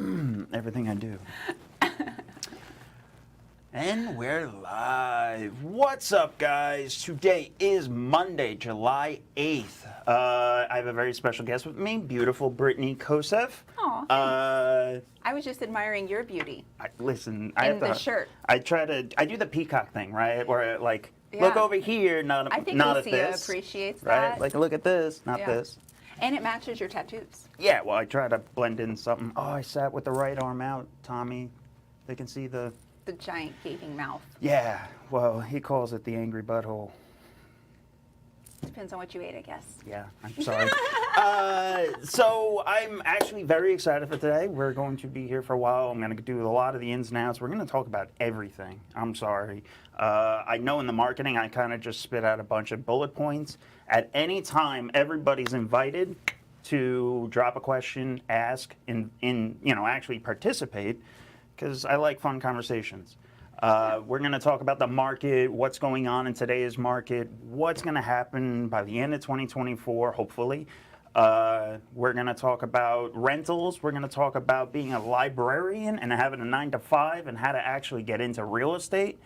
Everything I do. And we're live. What's up, guys? Today is Monday, July 8th. I have a very special guest with me, beautiful Brittney Kosev. Aw, I was just admiring your beauty. Listen, in the shirt. I do the peacock thing, right? Where like, Yeah. look over here, not I think not at Lucia this. appreciates right? that. Like, look at this, not Yeah. this. And it matches your tattoos. Yeah, well, I try to blend in something. Oh, I sat with the right arm out, Tommy. They can see the giant gaping mouth. Yeah, well, he calls it the angry butthole. Depends on what you ate, I guess. Yeah, I'm sorry. So I'm actually very excited for today. We're going to be here for a while. I'm going to do a lot of the ins and outs. We're going to talk about everything. I'm sorry. I know in the marketing, I kind of just spit out a bunch of bullet points. At any time, everybody's invited to drop a question, ask, actually participate, because I like fun conversations. We're going to talk about the market, what's going on in today's market, what's going to happen by the end of 2024, hopefully. We're going to talk about rentals. We're going to talk about being a librarian and having a 9-to-5 and how to actually get into real estate.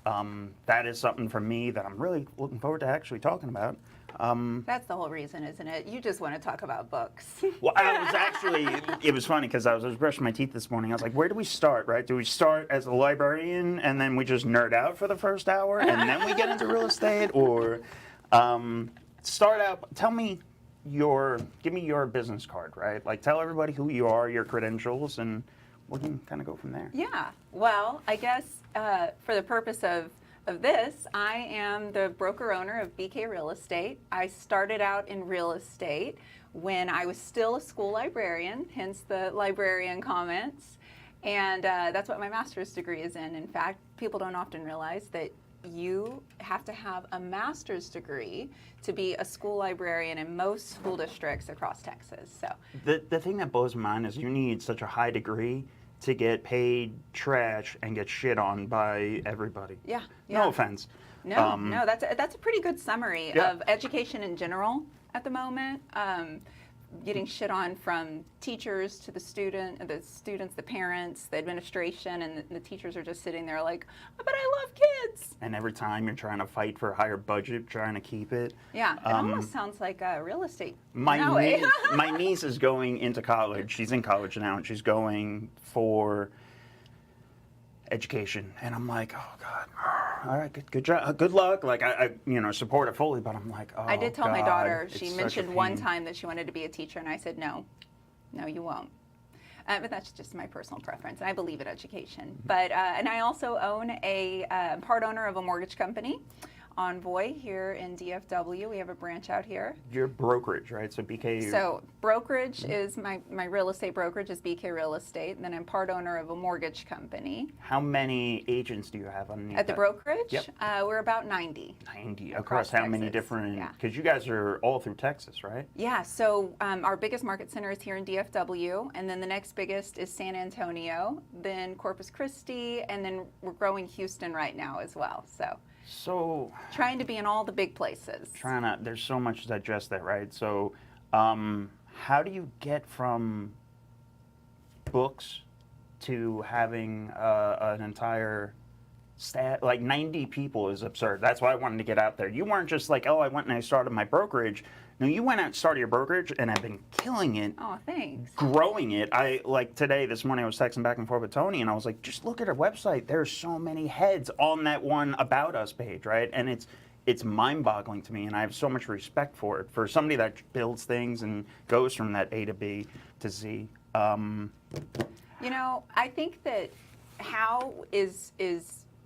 That is something for me that I'm really looking forward to actually talking about. That's the whole reason, isn't it? You just want to talk about books. Well, it was funny because I was brushing my teeth this morning. I was like, where do we start, right? Do we start as a librarian and then we just nerd out for the first hour and then we get into real estate? Or start out, give me your business card, right? Like, tell everybody who you are, your credentials, and we can kind of go from there. Yeah. Well, I guess for the purpose of this, I am the broker-owner of BK Real Estate. I started out in real estate when I was still a school librarian, hence the librarian comments. And that's what my master's degree is in. In fact, people don't often realize that you have to have a master's degree to be a school librarian in most school districts across Texas. So the thing that blows my mind is you need such a high degree to get paid trash and get shit on by everybody. Yeah. No offense. No, that's a pretty good summary Yeah. of education in general at the moment. Getting shit on from teachers to the students, the parents, the administration, and the teachers are just sitting there like, but I love kids. And every time you're trying to fight for a higher budget, trying to keep it. Yeah, it almost sounds like real estate. My niece is going into college. She's in college now, and she's going for education. And I'm like, oh God, all right, good job, good luck. Like I support it fully, but I'm like, oh. I did tell my God, daughter. it's She such a mentioned one pain. time that she wanted to be a teacher, and I said no, you won't. But that's just my personal preference. I believe in education. But and I also own a part owner of a mortgage company, Envoy, here in DFW. We have a branch out here. Your brokerage, right? So BK. So brokerage is my real estate brokerage is BK Real Estate, and then I'm part owner of a mortgage company. How many agents do you have underneath At the that? brokerage, Yep. We're about 90. 90 across how many Texas. different? Yeah. Because you guys are all through Texas, right? Yeah, so our biggest market center is here in DFW, and then the next biggest is San Antonio, then Corpus Christi, and then we're growing Houston right now as well. So trying to be in all the big places. There's so much to digest there, right? So how do you get from books to having an entire staff? Like 90 people is absurd. That's why I wanted to get out there. You weren't just like, oh, I went and I started my brokerage. No, you went out and started your brokerage and have been killing it. Oh, thanks. Growing it. This morning I was texting back and forth with Tony, and I was like, just look at our website. There's so many heads on that one About Us page, right? And it's mind-boggling to me, and I have so much respect for it. For somebody that builds things and goes from that A to B to Z. I think that how is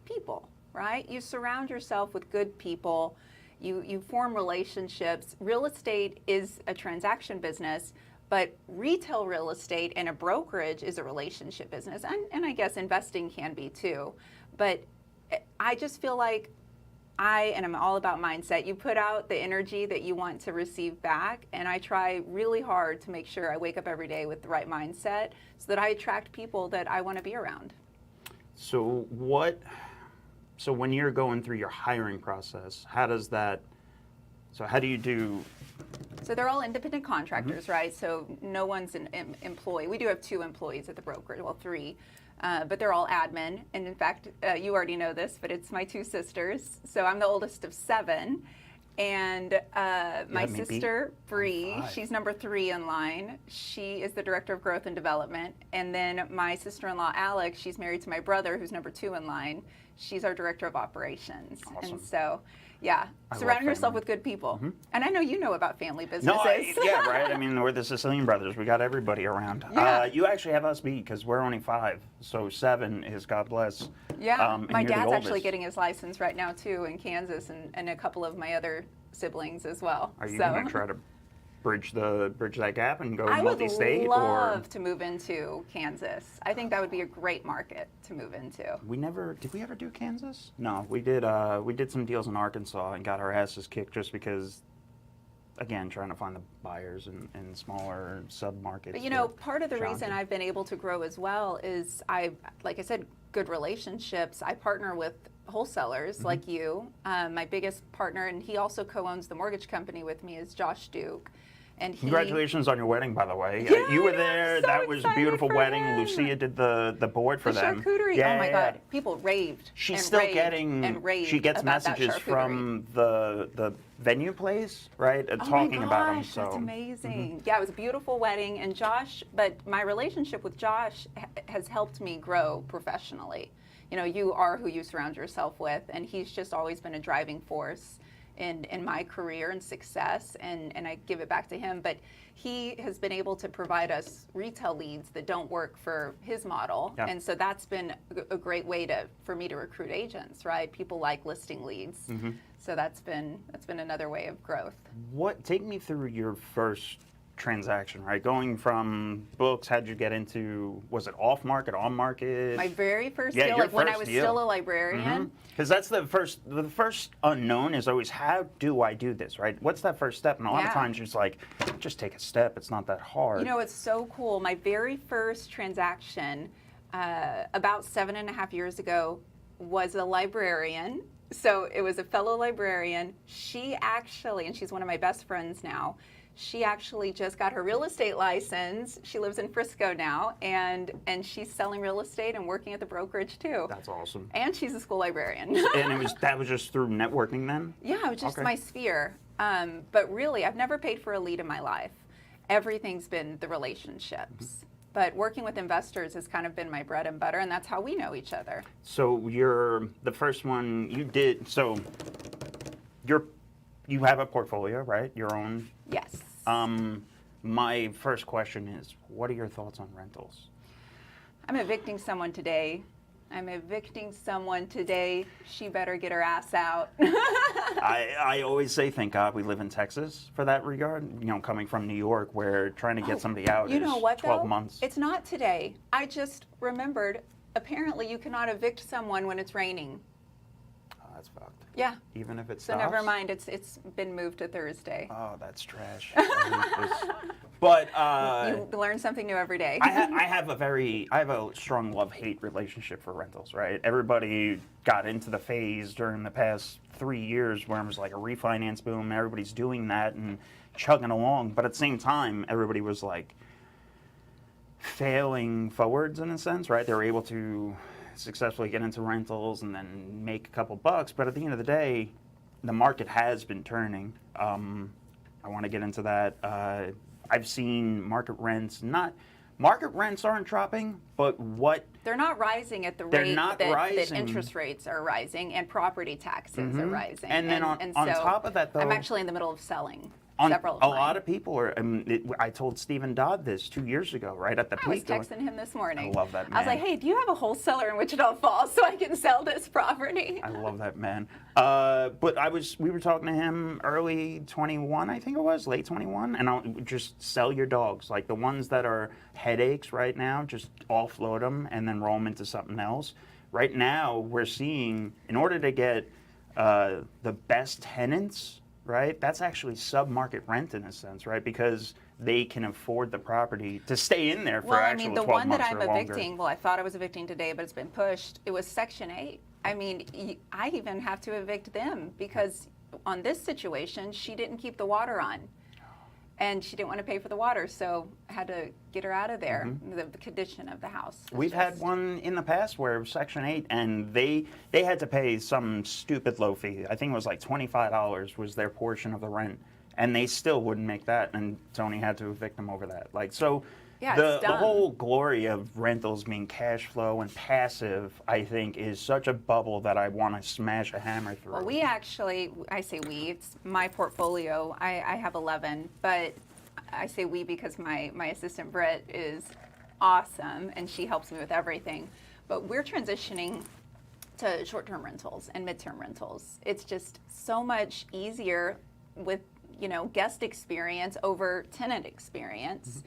people, right? You surround yourself with good people. You form relationships. Real estate is a transaction business, but retail real estate and a brokerage is a relationship business. And I guess investing can be too. But I just feel like I'm all about mindset. You put out the energy that you want to receive back, and I try really hard to make sure I wake up every day with the right mindset so that I attract people that I want to be around. So when you're going through your hiring process, how does that So how do you do? So they're all independent contractors, right? So no one's an employee. We do have 2 employees at the brokerage, well, 3, but they're all admin. And in fact, you already know this, but it's my 2 sisters. So I'm the oldest of 7. And my sister, Bree, she's number 3 in line. She is the director of growth and development. And then my sister-in-law, Alex, she's married to my brother, who's number 2 in line. She's our director of operations. Awesome. And so, yeah, surround yourself with good people. And I know you know about family businesses. No, yeah, right. I mean, we're the Sicilian brothers. We got everybody around. Yeah. You actually have us beat because we're only 5, so 7 is God bless. Yeah, and my you're the dad's actually oldest. getting his license right now too in Kansas, and a couple of my other siblings as well. Are you so, going to try to bridge that gap and go I would multi-state? love to move into Kansas. I think that would be a great market to move into. Did we ever do Kansas? No, we did some deals in Arkansas and got our asses kicked just because, again, trying to find the buyers in smaller sub-markets. But you know, part of the reason I've been able to grow as well is like I said, good relationships. I partner with wholesalers like you. My biggest partner, and he also co-owns the mortgage company with me, is Josh Duke. And Congratulations on your wedding, by the way. Yeah, you were I know, there. I'm so That was a excited beautiful for wedding. him. Lucia did the board for the them. charcuterie. Yeah, oh my yeah. God, people raved. She's and still raved getting. and raved She gets about that messages charcuterie. from the venue place, right? Talking about them. So That's amazing. Yeah, it was a beautiful wedding, and Josh. But my relationship with Josh has helped me grow professionally. You know, you are who you surround yourself with, and he's just always been a driving force in my career and success, and I give it back to him. But he has been able to provide us retail leads that don't work for his model, and so that's been a great way for me to recruit agents, right? People like listing leads, so that's been another way of growth. Take me through your first transaction, right? Going from books, how'd you get into, was it off market, on market? My very first Yeah, deal, your like when I first was deal. still a librarian. Because that's the first unknown is always, how do I do this, right? What's that first step? And a lot of times it's like, just take a step. It's not that hard. You know, it's so cool. My very first transaction, about 7.5 years ago, was a librarian. So it was a fellow librarian. She actually, and she's one of my best friends now, she actually just got her real estate license. She lives in Frisco now, and she's selling real estate and working at the brokerage too. That's awesome. And she's a school librarian. And that was just through networking then? Yeah, it was just my sphere. But really, I've never paid for a lead in my life. Everything's been the relationships. But working with investors has kind of been my bread and butter, and that's how we know each other. So the first one you did, so you have a portfolio, right? Your own? Yes. My first question is, what are your thoughts on rentals? I'm evicting someone today. She better get her ass out. I always say, thank God we live in Texas for that regard. You know, coming from New York, where trying to get somebody out is 12 months. It's not today. I just remembered, apparently you cannot evict someone when it's raining. Oh, that's fucked. Yeah. Even if it's So never mind, it's been moved to Thursday. Oh, that's trash. But you learn something new every day. I have a strong love-hate relationship for rentals, right? Everybody got into the phase during the past 3 years where it was like a refinance boom. Everybody's doing that and chugging along, but at the same time, everybody was like failing forwards in a sense, right? They were able to successfully get into rentals and then make a couple bucks, but at the end of the day, the market has been turning. I want to get into that. I've seen market rents aren't dropping, but they're not rising at the rate that interest rates are rising and property taxes are rising. And then on top of that, though, I'm actually in the middle of selling several of a mine. lot of people are. I told Stephen Dodd this 2 years ago, right at the peak. I was texting him this morning. I love that man. I was like, hey, do you have a wholesaler in Wichita Falls so I can sell this property? I love that man. But we were talking to him early 21, I think it was, late 21, and I'll just sell your dogs, like the ones that are headaches right now, just offload them and then roll them into something else. Right now, we're seeing, in order to get the best tenants, right, that's actually sub-market rent in a sense, right, because they can afford the property to stay in there for actual 12 months or longer. Well, I mean, the one that I'm evicting, well, I thought I was evicting today, but it's been pushed. It was Section 8. I mean, I even have to evict them because on this situation, she didn't keep the water on. And she didn't want to pay for the water, so I had to get her out of there. The condition of the house. We've had one in the past where it was Section 8, and they had to pay some stupid low fee. I think it was like $25 was their portion of the rent, and they still wouldn't make that, and Tony had to evict them over that. Like, so Yeah, the it's dumb. whole glory of rentals being cash flow and passive, I think, is such a bubble that I want to smash a hammer through. Well, we actually, I say we, it's my portfolio. I have 11, but I say we because my assistant Britt is awesome and she helps me with everything. But we're transitioning to short-term rentals and mid-term rentals. It's just so much easier with, guest experience over tenant experience.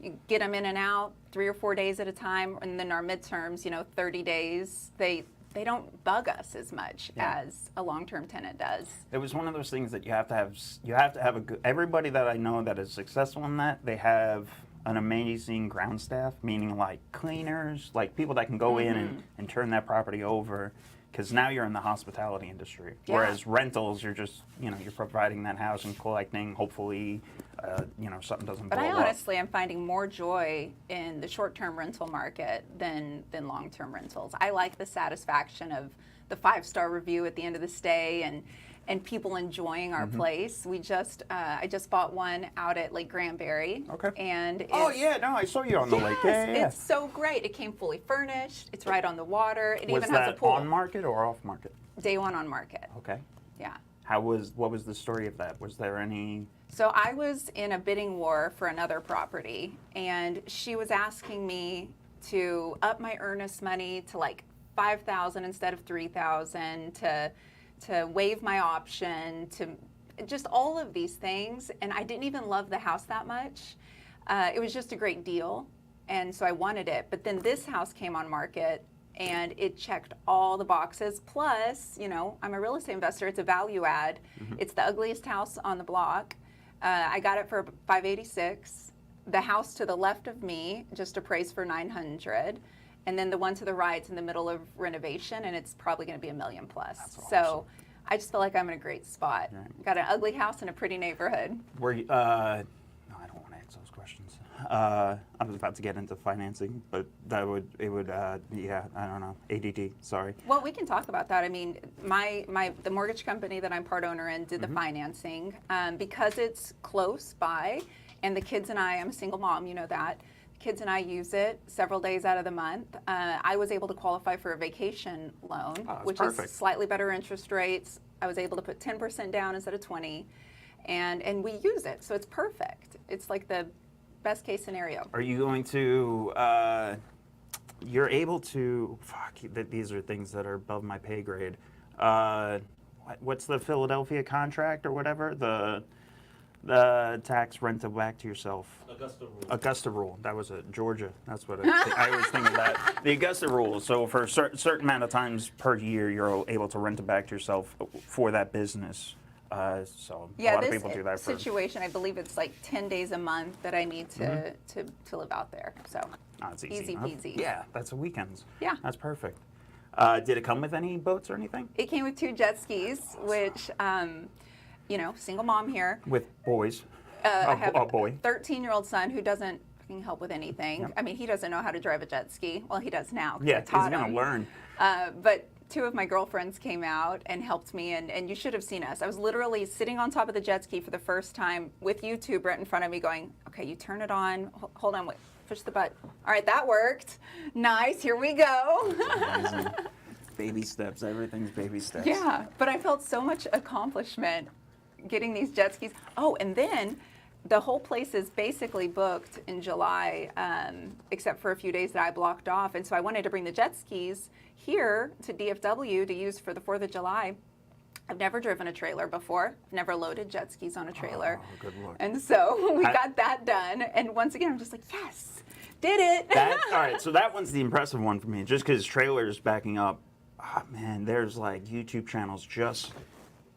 You get them in and out 3 or 4 days at a time, and then our midterms, 30 days, they don't bug us as much as a long-term tenant does. It was one of those things that you have to have a good, everybody that I know that is successful in that, they have an amazing ground staff, meaning like cleaners, like people that can go in and turn that property over, because now you're in the hospitality industry. Yeah. Whereas rentals, you're just, you're providing that house and collecting, hopefully, something doesn't But blow I up. honestly am finding more joy in the short-term rental market than long-term rentals. I like the satisfaction of the 5-star review at the end of the stay and people enjoying our place. I just bought one out at Lake Granbury. Okay. And it's, Oh, yeah, no, I saw you on the lake. yes, Yeah. it's so great. It came fully furnished. It's right on the water. It Was even has a that pool. on market or off market? Day one on market. Okay. Yeah. What was the story of that? Was there any? So I was in a bidding war for another property, and she was asking me to up my earnest money to like $5,000 instead of $3,000, to waive my option, to just all of these things. And I didn't even love the house that much. It was just a great deal, and so I wanted it. But then this house came on market, and it checked all the boxes. Plus, I'm a real estate investor. It's a value add. It's the ugliest house on the block. I got it for $586. The house to the left of me just appraised for $900, and then the one to the right's in the middle of renovation, and it's probably going to be $1 million plus. That's awesome. So I just feel like I'm in a great spot. Right. Got an ugly house in a pretty neighborhood. Were you? No, I don't want to answer those questions. I was about to get into financing, but it would yeah, I don't know. ADD. Sorry. Well, we can talk about that. I mean, the mortgage company that I'm part owner in did the financing because it's close by, and the kids and I'm a single mom, you know that. Kids and I use it several days out of the month. I was able to qualify for a vacation loan, which perfect. is slightly better interest rates. I was able to put 10% down instead of 20, and we use it, so it's perfect. It's like the best case scenario. Are you going to? You're able to. These are things that are above my pay grade. What's the Philadelphia contract or whatever? The tax rental back to yourself. Augusta rule. Augusta rule. That was it. Georgia. That's what I always think of that. The Augusta rule. So for a certain amount of times per year, you're able to rent it back to yourself for that business. So a lot of people do that this for. situation, I believe it's like 10 days a month that I need to live out there. So It's easy. easy enough. peasy. Yeah, that's a weekends. Yeah. That's perfect. Did it come with any boats or anything? It came with 2 jet skis, which, single mom here. With boys. I have a boy. a 13-year-old son who doesn't fucking help with anything. Yep. I mean, he doesn't know how to drive a jet ski. Well, he does now. 'Cause I Yeah, he's taught gonna him. learn. But 2 of my girlfriends came out and helped me, and you should have seen us. I was literally sitting on top of the jet ski for the first time with you 2 right in front of me going, okay, you turn it on. Hold on, wait, push the button. All right, that worked. Nice, here we go. Amazing. Baby steps. Everything's baby steps. Yeah, but I felt so much accomplishment getting these jet skis. Oh, and then the whole place is basically booked in July, except for a few days that I blocked off. And so I wanted to bring the jet skis here to DFW to use for the 4th of July. I've never driven a trailer before. I've never loaded jet skis on a trailer. Oh, good Lord. And so we got that done. And once again, I'm just like, yes, did it. All right, so that one's the impressive one for me. Just because trailers backing up, man, there's like YouTube channels just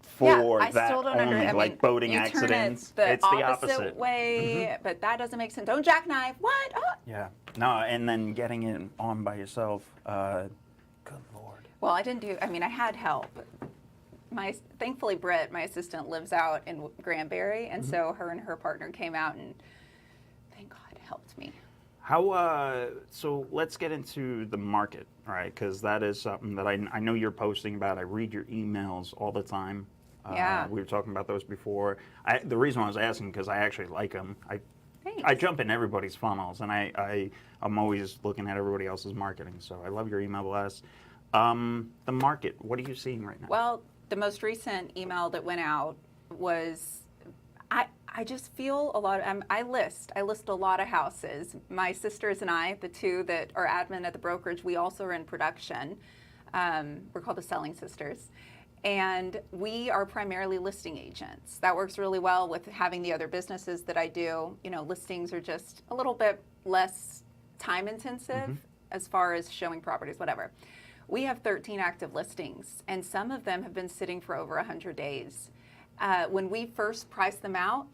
for I that still don't only, understand. like boating you accidents. Turn it It's the opposite way, but that doesn't make sense. Don't jackknife. What? Oh. Yeah. No, and then getting it on by yourself. Good Lord. Well, I didn't do. I mean, I had help. thankfully Britt, my assistant, lives out in Granbury, and so her and her partner came out and thank God helped me. So let's get into the market, right? Because that is something that I know you're posting about. I read your emails all the time. Yeah. We were talking about those before. The reason why I was asking, because I actually like them. I Thanks. jump in everybody's funnels, and I'm always looking at everybody else's marketing. So I love your email blasts. The market, what are you seeing right now? Well, the most recent email that went out was, I just feel a lot of, I list a lot of houses. My sisters and I, the two that are admin at the brokerage, we also are in production. We're called the Selling Sisters. And we are primarily listing agents. That works really well with having the other businesses that I do. You know, listings are just a little bit less time intensive as far as showing properties, whatever. We have 13 active listings, and some of them have been sitting for over 100 days. When we first priced them out,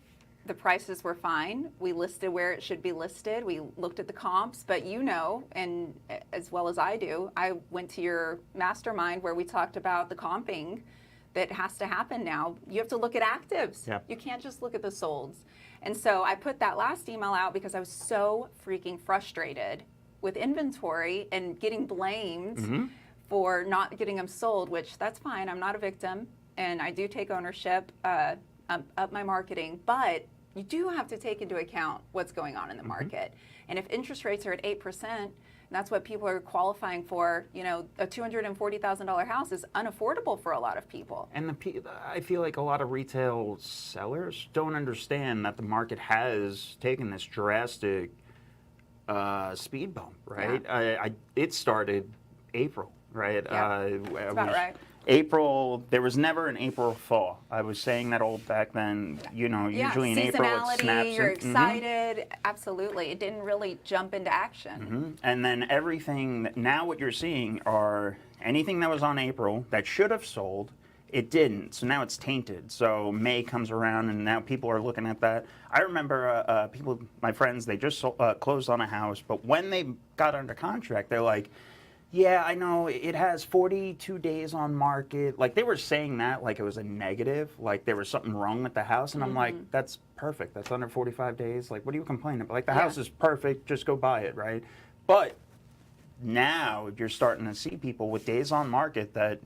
the prices were fine. We listed where it should be listed. We looked at the comps, but you know, and as well as I do, I went to your mastermind where we talked about the comping that has to happen now. You have to look at actives. Yeah. You can't just look at the solds. And so I put that last email out because I was so freaking frustrated with inventory and getting blamed for not getting them sold, which that's fine. I'm not a victim, and I do take ownership of my marketing, but you do have to take into account what's going on in the market. And if interest rates are at 8%, and that's what people are qualifying for, you know, a $240,000 house is unaffordable for a lot of people. And I feel like a lot of retail sellers don't understand that the market has taken this drastic speed bump, right? Yeah. It started April, right? Yeah, that's about right. April, there was never an April thaw. I was saying that all back then, you know, usually in April it snaps. You're excited. Absolutely. It didn't really jump into action. And then everything, now what you're seeing are anything that was on April that should have sold, it didn't. So now it's tainted. So May comes around and now people are looking at that. I remember people, my friends, they just closed on a house, but when they got under contract, they're like, yeah, I know it has 42 days on market. Like they were saying that like it was a negative, like there was something wrong with the house. And I'm like, that's perfect. That's under 45 days. Like, what are you complaining about? Like the house is perfect. Just go buy it, right? But now you're starting to see people with days on market that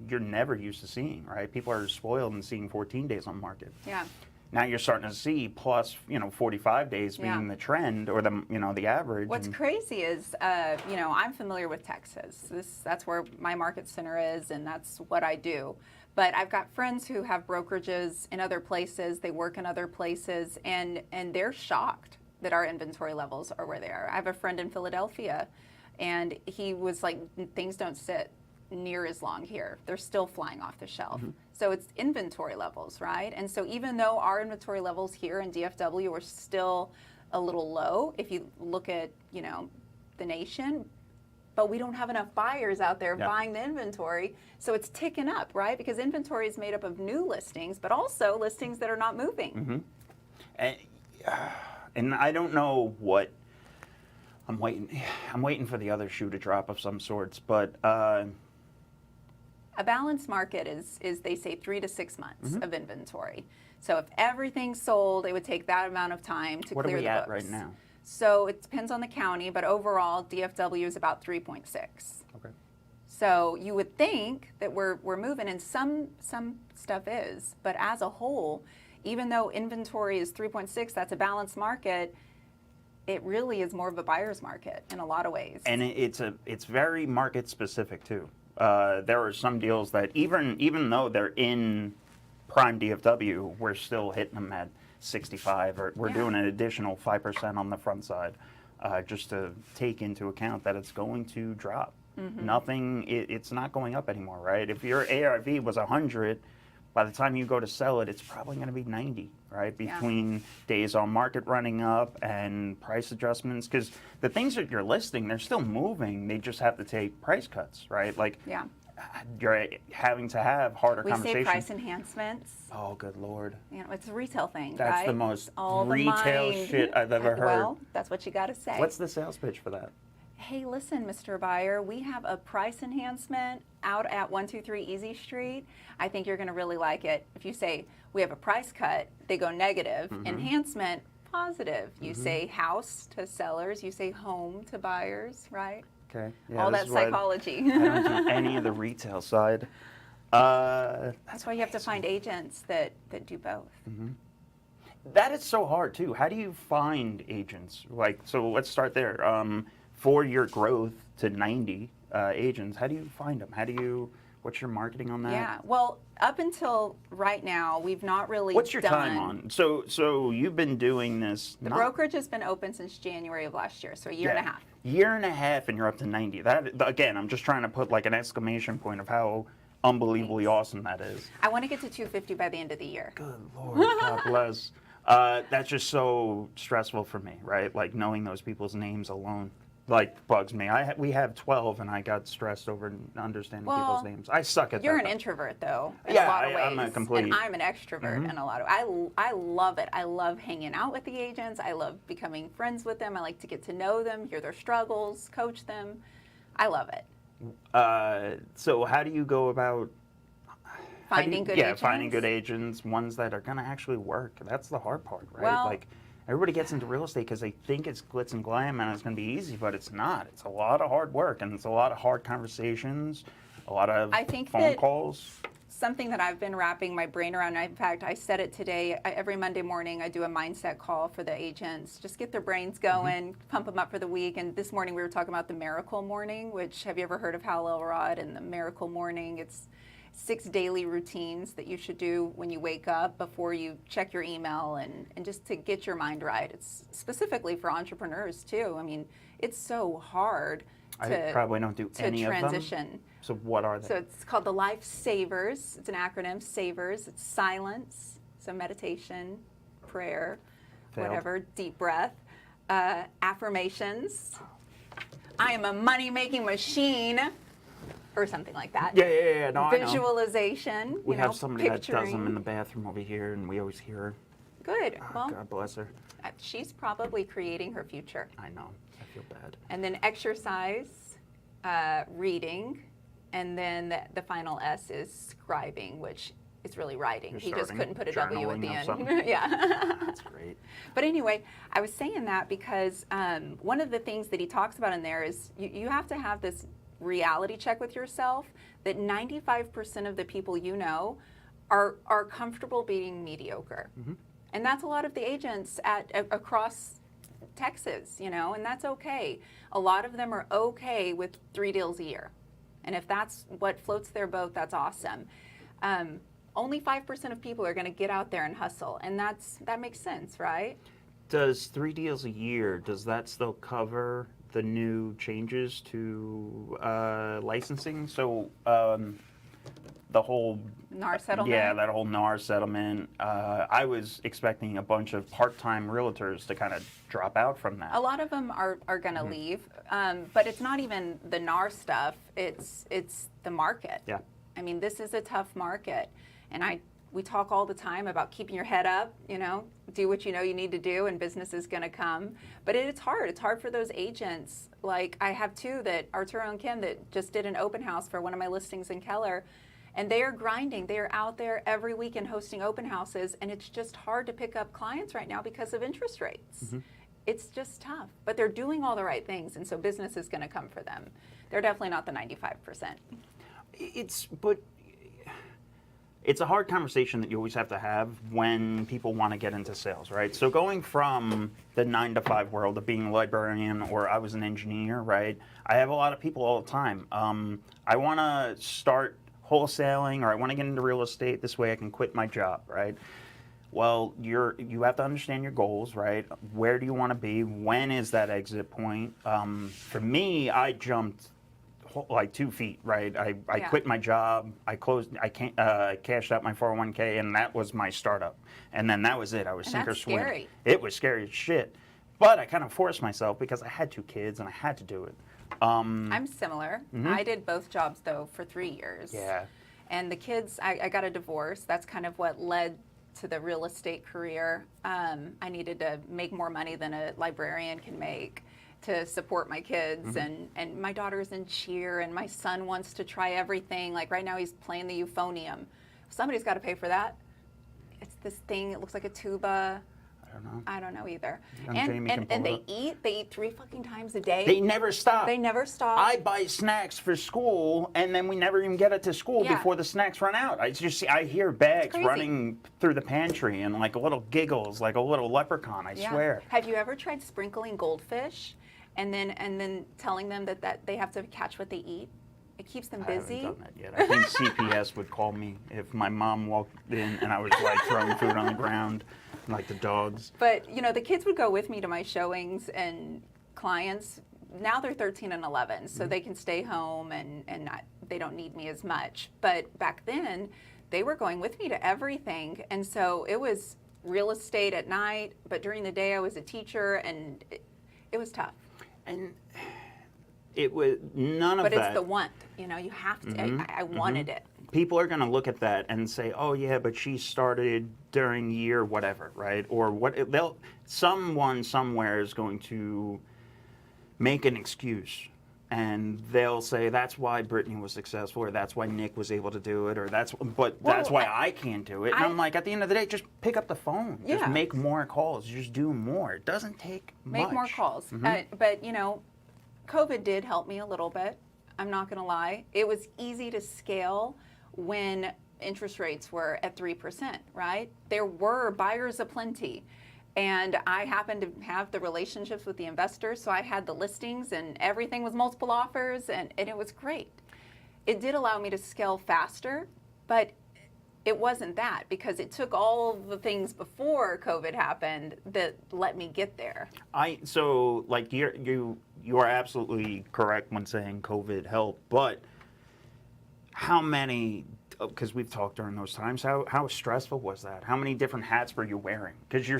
you're never used to seeing, right? People are spoiled and seeing 14 days on market. Yeah. Now you're starting to see plus, 45 days being the trend or the average. What's crazy is, I'm familiar with Texas. That's where my market center is, and that's what I do. But I've got friends who have brokerages in other places. They work in other places, and they're shocked that our inventory levels are where they are. I have a friend in Philadelphia, and he was like, things don't sit near as long here. They're still flying off the shelf. So it's inventory levels, right? And so even though our inventory levels here in DFW are still a little low, if you look at, the nation, but we don't have enough buyers out there buying the inventory. So it's ticking up, right? Because inventory is made up of new listings, but also listings that are not moving. And I don't know what I'm waiting for the other shoe to drop of some sorts, but a balanced market is they say 3 to 6 months of inventory. So if everything's sold, it would take that amount of time to clear the books. What are we at right now? So it depends on the county, but overall DFW is about 3.6. Okay. So you would think that we're moving, and some stuff is, but as a whole, even though inventory is 3.6, that's a balanced market. It really is more of a buyer's market in a lot of ways. And it's very market specific too. There are some deals that even though they're in prime DFW, we're still hitting them at 65, or we're doing an additional 5% on the front side, just to take into account that it's going to drop. It's not going up anymore, right? If your ARV was 100, by the time you go to sell it, it's probably going to be 90, right? Between days on market running up and price adjustments, because the things that you're listing, they're still moving. They just have to take price cuts, right? Like, you're having to have harder conversations. We say price enhancements. Oh, good Lord. It's a retail thing, That's right? the most all retail the shit I've ever heard. Well, that's what you got to say. What's the sales pitch for that? hey, listen, Mr. Buyer, we have a price enhancement out at 123 Easy Street. I think you're going to really like it. If you say, we have a price cut, they go negative. Enhancement, positive. You say house to sellers, you say home to buyers, right? Okay. Yeah, All this that is why psychology. I don't do any of the retail side. That's why you have to find agents that do both. That is so hard too. How do you find agents? Like, so let's start there. For your growth to 90 agents, how do you find them? What's your marketing on that? Yeah, well, up until right now, we've not really What's your done. time on? So you've been doing this. The brokerage has been open since January of last year, so a year and a half. Year and a half, and you're up to 90. That, again, I'm just trying to put like an exclamation point of how unbelievably awesome that is. I want to get to 250 by the end of the year. Good Lord, God bless. That's just so stressful for me, right? Like knowing those people's names alone, like bugs me. We have 12, and I got stressed over understanding people's names. I suck at that. You're an introvert, though, in a lot of ways. I'm a complete. And I'm an extrovert in a lot of. I love it. I love hanging out with the agents. I love becoming friends with them. I like to get to know them, hear their struggles, coach them. I love it. So how do you go about Finding good agents? Yeah, finding good agents, ones that are going to actually work. That's the hard part, right? Well, like everybody gets into real estate because they think it's glitz and glam and it's going to be easy, but it's not. It's a lot of hard work, and it's a lot of hard conversations, a lot of phone calls. Something that I've been wrapping my brain around, in fact, I said it today, every Monday morning I do a mindset call for the agents, just get their brains going, pump them up for the week. And this morning we were talking about the miracle morning, which, have you ever heard of Hal Elrod and the miracle morning? It's 6 daily routines that you should do when you wake up before you check your email and just to get your mind right. It's specifically for entrepreneurs too. I mean, it's so hard I probably don't do any transition. of them. So what are they? So it's called the Life Savers. It's an acronym, SAVERS. It's silence, so meditation, prayer, whatever, deep breath, affirmations. I am a money-making machine, or something like that. Yeah. No, Visualization. I know. We have somebody picturing. that does them in the bathroom over here, and we always hear her. Good. Oh, well, God bless her. she's probably creating her future. I know. I feel bad. And then exercise, reading, and then the final S is scribing, which is really writing. He just couldn't put a W at the end. Yeah. That's great. But anyway, I was saying that because one of the things that he talks about in there is you have to have this reality check with yourself that 95% of the people you know are comfortable being mediocre. And that's a lot of the agents across Texas, and that's okay. A lot of them are okay with 3 deals a year. And if that's what floats their boat, that's awesome. Only 5% of people are going to get out there and hustle, and that makes sense, right? Does 3 deals a year, does that still cover the new changes to licensing? So the whole NAR settlement? Yeah, that whole NAR settlement. I was expecting a bunch of part-time realtors to kind of drop out from that. A lot of them are going to leave, but it's not even the NAR stuff. It's the market. Yeah. I mean, this is a tough market, and we talk all the time about keeping your head up. Do what you know you need to do, and business is going to come. But it's hard. It's hard for those agents. Like I have 2 that Arturo and Kim that just did an open house for one of my listings in Keller. And they are grinding. They are out there every weekend hosting open houses, and it's just hard to pick up clients right now because of interest rates. It's just tough, but they're doing all the right things, and so business is going to come for them. They're definitely not the 95%. It's a hard conversation that you always have to have when people want to get into sales, right? So going from the 9-to-5 world of being a librarian, or I was an engineer, right? I have a lot of people all the time. I want to start wholesaling, or I want to get into real estate. This way I can quit my job, right? Well, you have to understand your goals, right? Where do you want to be? When is that exit point? For me, I jumped like 2 feet, right? I quit my job. I cashed out my 401k, and that was my startup. And then that was it. I was sink or swim. Scary. It was scary as shit. But I kind of forced myself because I had 2 kids and I had to do it. I'm similar. I did both jobs, though, for 3 years. Yeah. And the kids, I got a divorce. That's kind of what led to the real estate career. I needed to make more money than a librarian can make. to support my kids, and my daughter's in cheer, and my son wants to try everything. Like right now he's playing the euphonium. Somebody's got to pay for that. It's this thing, it looks like a tuba. I don't know either. And they eat 3 fucking times a day. They never stop. They never stop. I buy snacks for school, and then we never even get it to school before the snacks run out. I hear bags running through the pantry and like little giggles, like a little leprechaun, I swear. Have you ever tried sprinkling goldfish and then telling them that they have to catch what they eat? It keeps them busy. I haven't done that yet. I think CPS would call me if my mom walked in and I was like throwing food on the ground. Like the dogs. But, the kids would go with me to my showings, and clients, now they're 13 and 11, so they can stay home and they don't need me as much. But back then, they were going with me to everything. And so it was real estate at night, but during the day I was a teacher, and it was tough. And it was none of that. But it's the want, you have to, I wanted it. People are going to look at that and say, "Oh yeah, but she started during year whatever, right?" Or what? Someone somewhere is going to make an excuse, and they'll say that's why Brittney was successful, or that's why Nick was able to do it, or that's why I can't do it. And I'm like, at the end of the day, just pick up the phone, just make more calls, just do more. It doesn't take much. Make more calls, but COVID did help me a little bit. I'm not going to lie. It was easy to scale when interest rates were at 3%, right? There were buyers aplenty. And I happened to have the relationships with the investors, so I had the listings and everything was multiple offers, and it was great. It did allow me to scale faster, but it wasn't that, because it took all the things before COVID happened that let me get there. So like you are absolutely correct when saying COVID helped, but how many, because we've talked during those times, how stressful was that? How many different hats were you wearing? Because you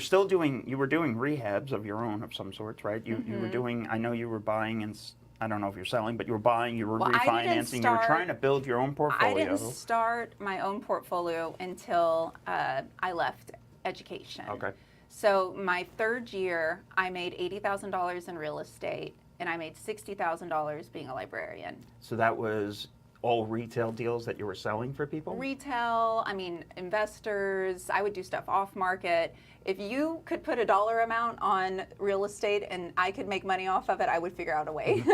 were doing rehabs of your own of some sorts, right? You were doing, I know you were buying, and I don't know if you're selling, but you were buying, you were refinancing, you were trying to build your own portfolio. I didn't start my own portfolio until I left education. Okay. So my third year, I made $80,000 in real estate, and I made $60,000 being a librarian. So that was all retail deals that you were selling for people? Retail, investors. I would do stuff off market. If you could put a dollar amount on real estate and I could make money off of it, I would figure out a way.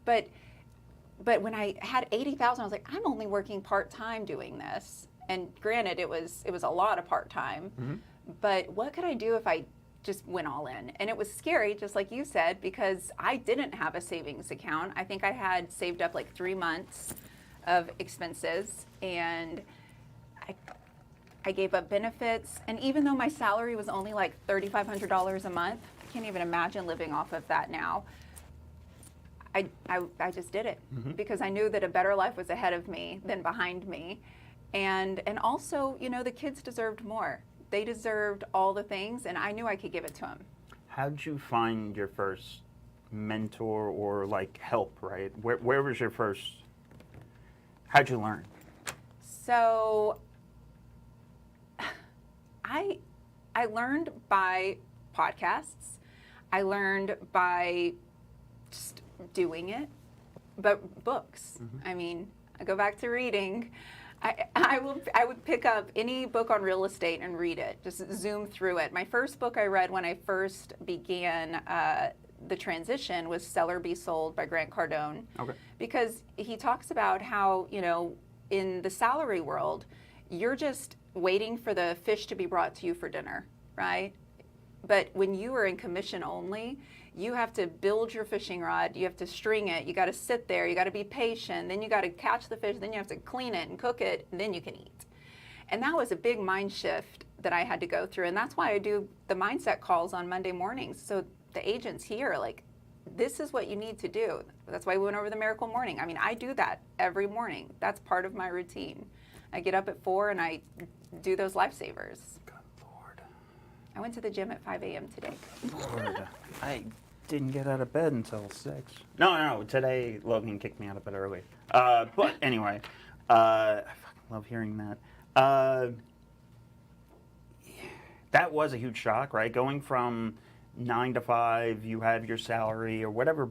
But when I had 80,000, I was like, I'm only working part-time doing this. And granted, it was a lot of part-time. But what could I do if I just went all in? And it was scary, just like you said, because I didn't have a savings account. I think I had saved up like 3 months of expenses, and I gave up benefits. And even though my salary was only like $3,500 a month, I can't even imagine living off of that now. I just did it because I knew that a better life was ahead of me than behind me. And also, the kids deserved more. They deserved all the things, and I knew I could give it to them. How'd you find your first mentor or like help, right? Where was your first, how'd you learn? So I learned by podcasts. I learned by just doing it, but books. I go back to reading. I would pick up any book on real estate and read it, just zoom through it. My first book I read when I first began the transition was Sell or Be Sold by Grant Cardone. Okay. Because he talks about how, in the salary world, you're just waiting for the fish to be brought to you for dinner, right? But when you are in commission only, you have to build your fishing rod, you have to string it, you got to sit there, you got to be patient, then you got to catch the fish, then you have to clean it and cook it, and then you can eat. And that was a big mind shift that I had to go through, and that's why I do the mindset calls on Monday mornings. So the agents here, like, this is what you need to do. That's why we went over the miracle morning. I do that every morning. That's part of my routine. I get up at 4 and I do those lifesavers. Good Lord. I went to the gym at 5 a.m. today. Lord, I didn't get out of bed until 6. No, today Logan kicked me out of bed early. But anyway, I fucking love hearing that. That was a huge shock, right? Going from 9 to 5, you have your salary or whatever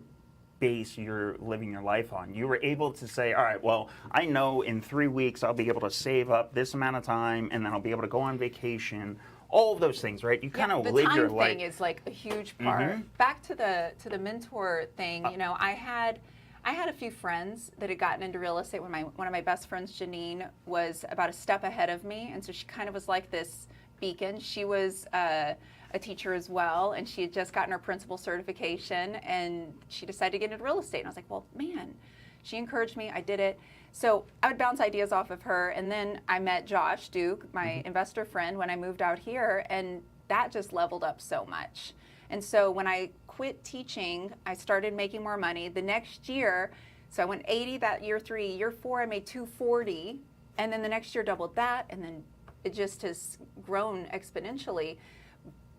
base you're living your life on. You were able to say, all right, well, I know in 3 weeks I'll be able to save up this amount of time and then I'll be able to go on vacation. All of those things, right? You kind of live your life. The time thing is like a huge part. Back to the mentor thing, you know, I had a few friends that had gotten into real estate when one of my best friends, Janine, was about a step ahead of me, and so she kind of was like this beacon. She was a teacher as well, and she had just gotten her principal certification, and she decided to get into real estate. And I was like, well, man, she encouraged me. I did it. So I would bounce ideas off of her, and then I met Josh Duke, my investor friend, when I moved out here, and that just leveled up so much. And so when I quit teaching, I started making more money. The next year, so I went 80 that year 3. Year 4, I made 240, and then the next year doubled that, and then it just has grown exponentially.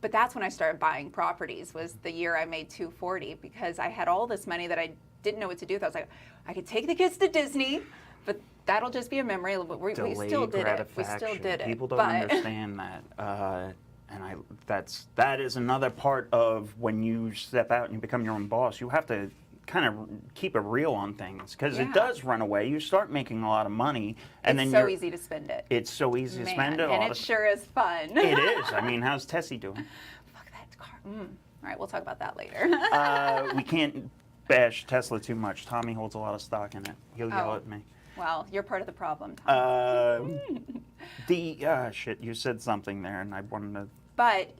But that's when I started buying properties, was the year I made 240, because I had all this money that I didn't know what to do with. I was like, I could take the kids to Disney, but that'll just be a memory. We still did it. We still did it. People don't understand that. And that is another part of when you step out and you become your own boss. You have to kind of keep it real on things, because it does run away. You start making a lot of money, and it's then so easy to spend it. It's so easy to spend it. And it sure is fun. It is. I mean, how's Tessie doing? Fuck that car. All right, we'll talk about that later. We can't bash Tesla too much. Tommy holds a lot of stock in it. He'll yell at me. Well, you're part of the problem, Tommy. Shit, you said something there, and I wanted to. But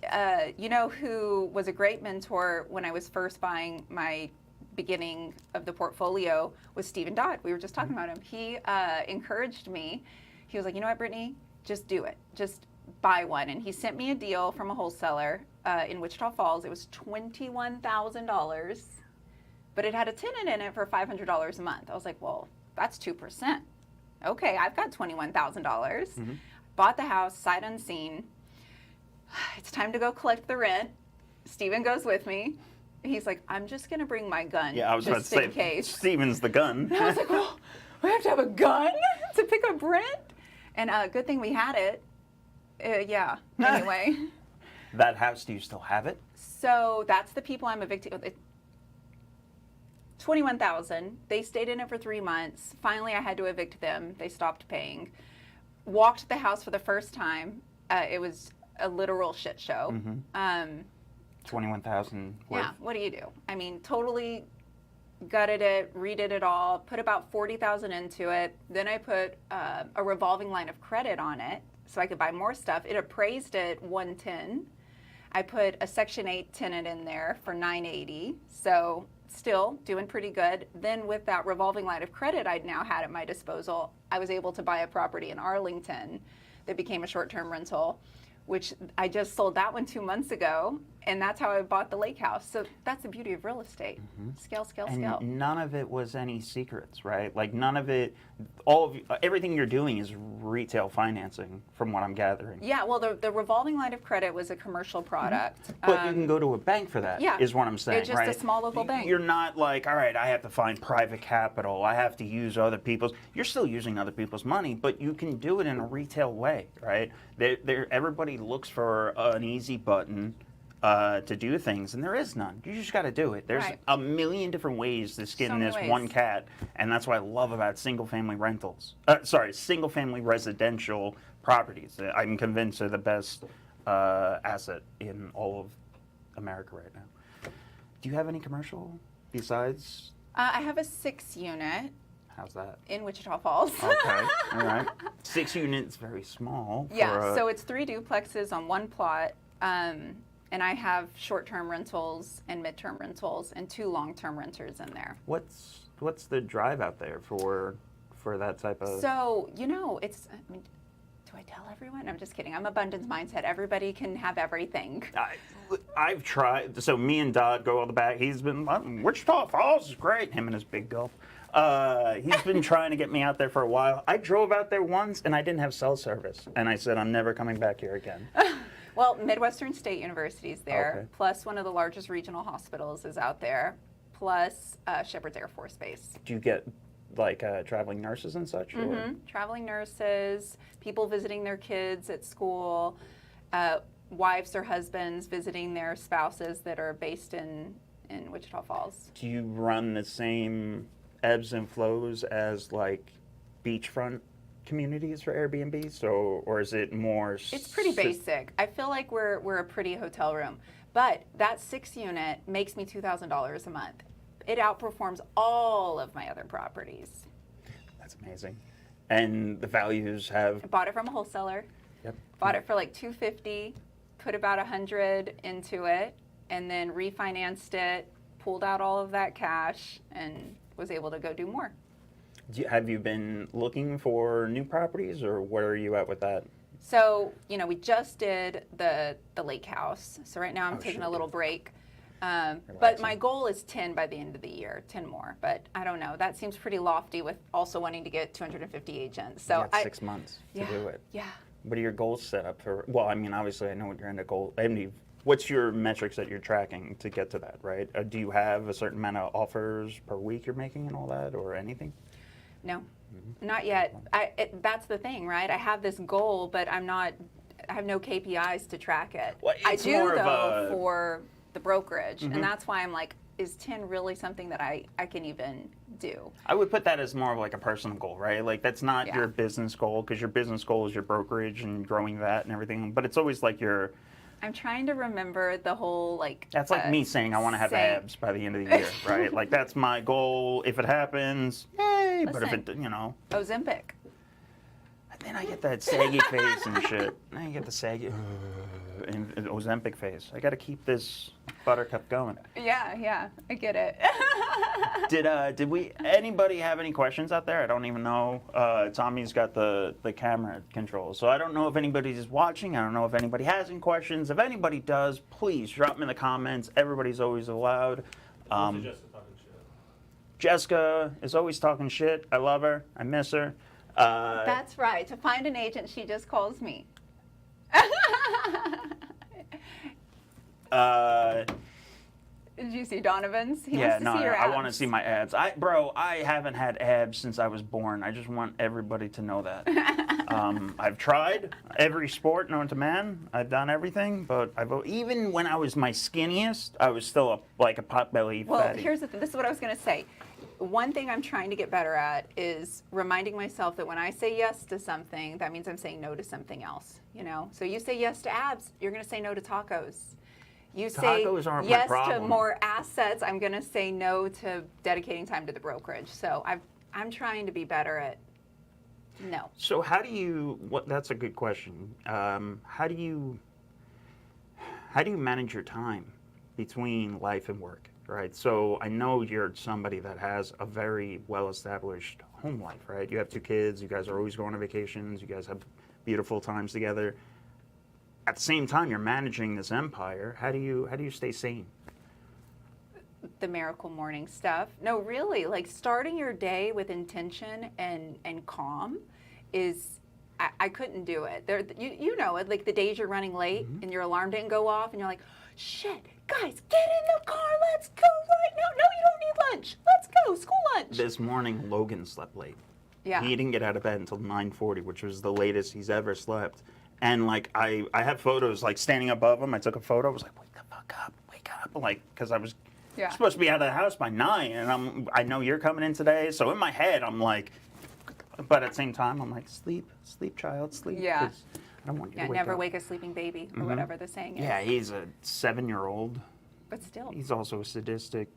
you know who was a great mentor when I was first buying my beginning of the portfolio was Stephen Dodd. We were just talking about him. He encouraged me. He was like, you know what, Brittney, just do it. Just buy one. And he sent me a deal from a wholesaler in Wichita Falls. It was $21,000, but it had a tenant in it for $500 a month. I was like, well, that's 2%. Okay, I've got $21,000. Bought the house, sight unseen. It's time to go collect the rent. Steven goes with me. He's like, I'm just going to bring my gun. Yeah, I was about to say, case. Steven's the gun. And I was like, well, we have to have a gun to pick up rent? And good thing we had it. Yeah, anyway. That house, do you still have it? So that's the people I'm evicting. $21,000. They stayed in it for 3 months. Finally, I had to evict them. They stopped paying. Walked the house for the first time. It was a literal shit show. 21,000 worth. Yeah, what do you do? I mean, totally gutted it, redid it all, put about 40,000 into it. Then I put a revolving line of credit on it so I could buy more stuff. It appraised at 110. I put a Section 8 tenant in there for 980. So still doing pretty good. Then with that revolving line of credit I'd now had at my disposal, I was able to buy a property in Arlington that became a short-term rental, which I just sold that one 2 months ago, and that's how I bought the lake house. So that's the beauty of real estate. Scale, scale, scale. And none of it was any secrets, right? Like none of it, everything you're doing is retail financing, from what I'm gathering. Yeah, well, the revolving line of credit was a commercial product. But you can go to a bank for that, is what I'm saying, it's just right? a small local bank. You're not like, all right, I have to find private capital. I have to use other people's. You're still using other people's money, but you can do it in a retail way, right? Everybody looks for an easy button to do things, and there is none. You just got to do it. There's a million different ways to skin this one cat, and that's what I love about single-family rentals. Single-family residential properties. I'm convinced they're the best asset in all of America right now. Do you have any commercial besides? I have a 6-unit. How's that? In Wichita Falls. Okay, all right. 6 units, very small. So it's 3 duplexes on one plot. And I have short-term rentals and midterm rentals and 2 long-term renters in there. What's the drive out there for that type of? So, you know, it's, I mean, do I tell everyone? I'm just kidding. I'm abundance mindset. Everybody can have everything. I've tried. So me and Dodd go all the back. He's been, Wichita Falls is great. Him and his big gulp. He's been trying to get me out there for a while. I drove out there once and I didn't have cell service. And I said, I'm never coming back here again. Well, Midwestern State University is there, plus one of the largest regional hospitals is out there, plus Shepherd's Air Force Base. Do you get like traveling nurses and such? Or? Traveling nurses, people visiting their kids at school. wives or husbands visiting their spouses that are based in Wichita Falls. Do you run the same ebbs and flows as like beachfront communities for Airbnb? Or is it more? It's pretty basic. I feel like we're a pretty hotel room, but that 6 unit makes me $2,000 a month. It outperforms all of my other properties. That's amazing. And the values have. I bought it from a wholesaler. Yep. Bought it for like $250, put about $100 into it, and then refinanced it, pulled out all of that cash, and was able to go do more. Have you been looking for new properties, or where are you at with that? So, we just did the lake house. So right now I'm taking a little break. But my goal is 10 by the end of the year, 10 more. But I don't know. That seems pretty lofty with also wanting to get 250 agents. So you got 6 months to do it. Yeah. What are your goals set up for? Well, I mean, obviously, I know what your end goal. I mean, what's your metrics that you're tracking to get to that, right? Do you have a certain amount of offers per week you're making and all that, or anything? No, not yet. That's the thing, right? I have this goal, but I have no KPIs to track it. Well, I do, more though, for the brokerage, and that's why I'm like, is 10 really something that I can even do? I would put that as more of like a personal goal, right? Like that's not your business goal, because your business goal is your brokerage and growing that and everything. But it's always like I'm trying to remember the whole like. That's like me saying I want to have abs by the end of the year, right? Like that's my goal. If it happens, yay! But if it, Ozempic. then I get that saggy face and shit. Then you get the saggy and Ozempic face. I got to keep this buttercup going. Yeah, I get it. Did anybody have any questions out there? I don't even know. Tommy's got the camera control, so I don't know if anybody's watching. I don't know if anybody has any questions. If anybody does, please drop them in the comments. Everybody's always allowed. Jessica is always talking shit. I love her. I miss her. That's right. To find an agent, she just calls me. Did you see Donovan's? He wants to see your abs. I want to see my abs. I haven't had abs since I was born. I just want everybody to know that. I've tried every sport known to man. I've done everything, but even when I was my skinniest, I was still like a potbelly fatty. Well, here's the thing. This is what I was going to say. One thing I'm trying to get better at is reminding myself that when I say yes to something, that means I'm saying no to something else. So you say yes to abs, you're going to say no to tacos. You say yes to more assets, I'm going to say no to dedicating time to the brokerage. So I'm trying to be better at no. So how do you? That's a good question. How do you manage your time between life and work? Right. So I know you're somebody that has a very well-established home life, right? You have 2 kids. You guys are always going on vacations. You guys have beautiful times together. At the same time, you're managing this empire. How do you stay sane? The miracle morning stuff. No, really, like starting your day with intention and calm is. I couldn't do it. You know it. Like the days you're running late and your alarm didn't go off, and you're like, shit. Guys, get in the car. Let's go right now. No, you don't need lunch. Let's go. School lunch. This morning, Logan slept late. Yeah. He didn't get out of bed until 9:40, which was the latest he's ever slept. And like I have photos like standing above him. I took a photo. I was like, wake the fuck up, wake up, like because I was supposed to be out of the house by 9, and I know you're coming in today. So in my head, I'm like, but at the same time, I'm like, sleep, child, sleep. Yeah. I don't want you to wake never up. wake a sleeping baby, or whatever the saying is. Yeah, he's a 7-year-old. But still. He's also a sadistic,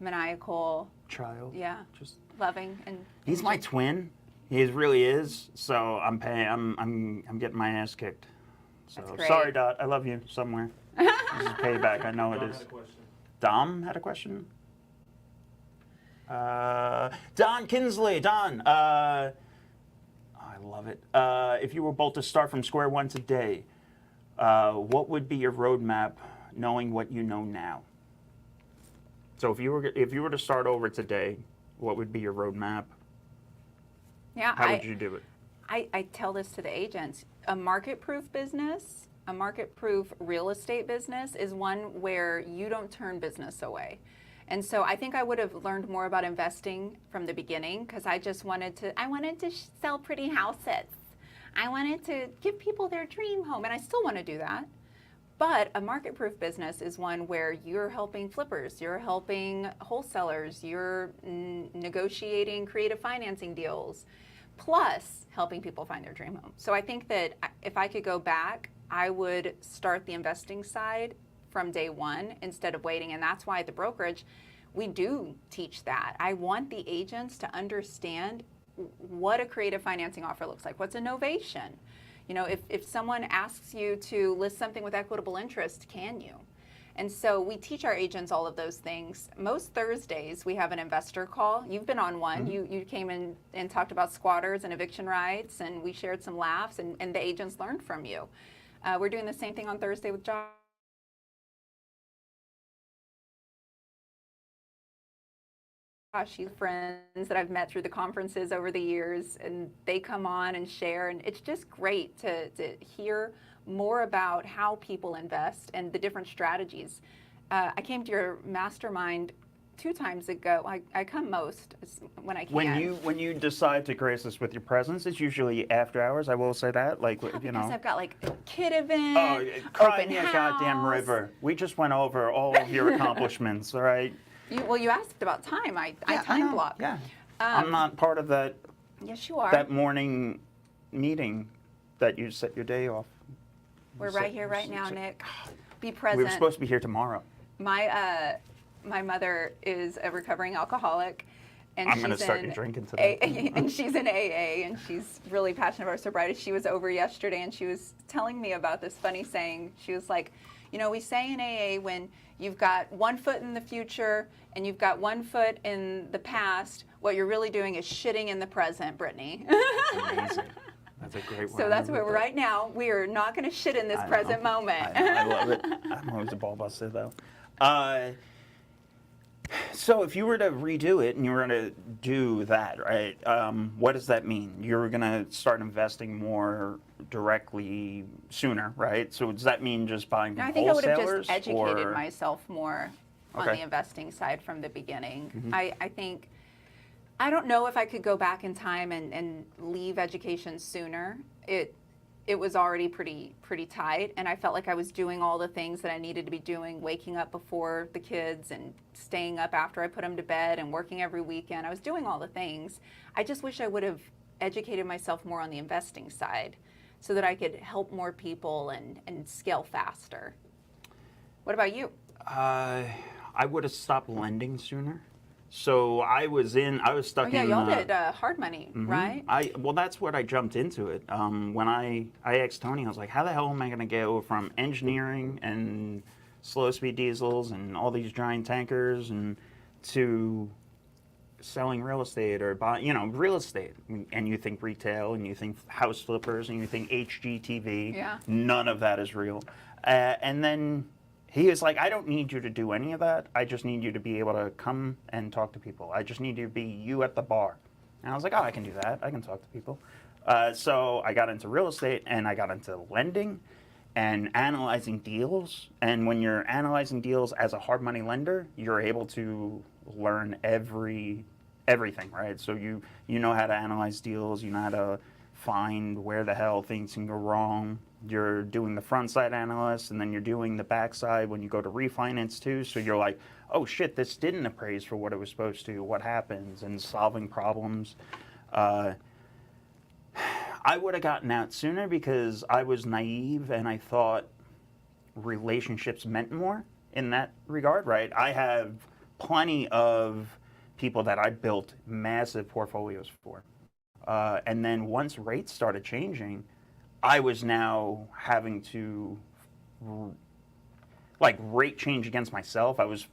maniacal child. Yeah. Just loving and. He's my twin. He really is. So I'm getting my ass kicked. So sorry, Dot. I love you somewhere. This is payback. I know it is. Dom had a question. Don Kinsley. Don. I love it. If you were both to start from square one today, what would be your roadmap, knowing what you know now? So if you were to start over today, what would be your roadmap? Yeah, how would you do it? I tell this to the agents. A market-proof business, a market-proof real estate business is one where you don't turn business away. And so I think I would have learned more about investing from the beginning, because I wanted to sell pretty houses. I wanted to give people their dream home, and I still want to do that. But a market-proof business is one where you're helping flippers, you're helping wholesalers, you're negotiating creative financing deals, plus helping people find their dream home. So I think that if I could go back, I would start the investing side from day one instead of waiting. And that's why at the brokerage, we do teach that. I want the agents to understand what a creative financing offer looks like. What's a novation? You know, if someone asks you to list something with equitable interest, can you? And so we teach our agents all of those things. Most Thursdays we have an investor call. You've been on one. You came in and talked about squatters and eviction rights, and we shared some laughs, and the agents learned from you. We're doing the same thing on Thursday with Josh. She's friends that I've met through the conferences over the years, and they come on and share, and it's just great to hear more about how people invest and the different strategies. I came to your mastermind 2 times ago. I come most when I can. When you decide to grace us with your presence, it's usually after hours. I will say that, like, Yeah, you know. because I've got like a kid event, cry open me a house. goddamn river. We just went over all of your accomplishments, all right? You asked about time. I Yeah, time know. block. Yeah, I'm not part of that. Yes, you are. That morning meeting that you set your day off. We're right here, right now, Nick. Be We present. were supposed to be here tomorrow. My mother is a recovering alcoholic, and I'm going to she's start in drinking today. and she's in AA, and she's really passionate about sobriety. She was over yesterday, and she was telling me about this funny saying. She was like, you know, we say in AA when you've got 1 foot in the future and you've got 1 foot in the past, what you're really doing is shitting in the present, Brittney. Amazing. That's a great one. So that's where we're right now. We are not going to shit in this present moment. I love it. I'm always a ball buster, though. So if you were to redo it and you were going to do that, right, what does that mean? You're going to start investing more directly sooner, right? So does that mean just buying from I think I would have wholesalers? just educated myself more on Okay. the investing side from the beginning. Mhm. I think, I don't know if I could go back in time and leave education sooner. It was already pretty tight, and I felt like I was doing all the things that I needed to be doing, waking up before the kids and staying up after I put them to bed and working every weekend. I was doing all the things. I just wish I would have educated myself more on the investing side so that I could help more people and scale faster. What about you? I would have stopped lending sooner. So I was stuck in. Y'all did hard money, right? Well, that's what I jumped into it. When I asked Tony, I was like, how the hell am I going to go from engineering and slow-speed diesels and all these giant tankers and to selling real estate or real estate? And you think retail and you think house flippers and you think HGTV. Yeah. None of that is real. And then he is like, I don't need you to do any of that. I just need you to be able to come and talk to people. I just need you to be you at the bar. And I was like, oh, I can do that. I can talk to people. So I got into real estate and I got into lending and analyzing deals. And when you're analyzing deals as a hard money lender, you're able to learn everything, right? So you know how to analyze deals. You know how to find where the hell things can go wrong. You're doing the front side analysis, and then you're doing the back side when you go to refinance too. So you're like, oh shit, this didn't appraise for what it was supposed to. What happens? And solving problems. I would have gotten out sooner because I was naive and I thought relationships meant more in that regard, right? I have plenty of people that I built massive portfolios for. And then once rates started changing, I was now having to rate change against myself. I was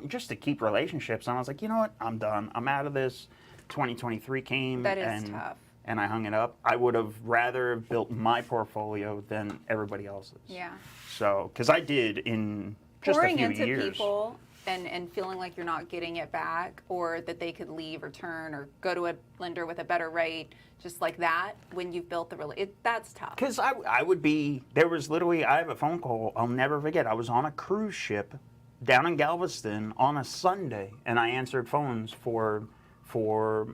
just to keep relationships. And I was like, you know what? I'm done. I'm out of this. 2023 came. That is tough. And I hung it up. I would have rather built my portfolio than everybody else's. Yeah. So, because I did in just Pouring a few into years. people and feeling like you're not getting it back, or that they could leave or turn or go to a lender with a better rate, just like that, when you've built the that's tough. Because I would be, there was literally, I have a phone call I'll never forget. I was on a cruise ship down in Galveston on a Sunday, and I answered phones for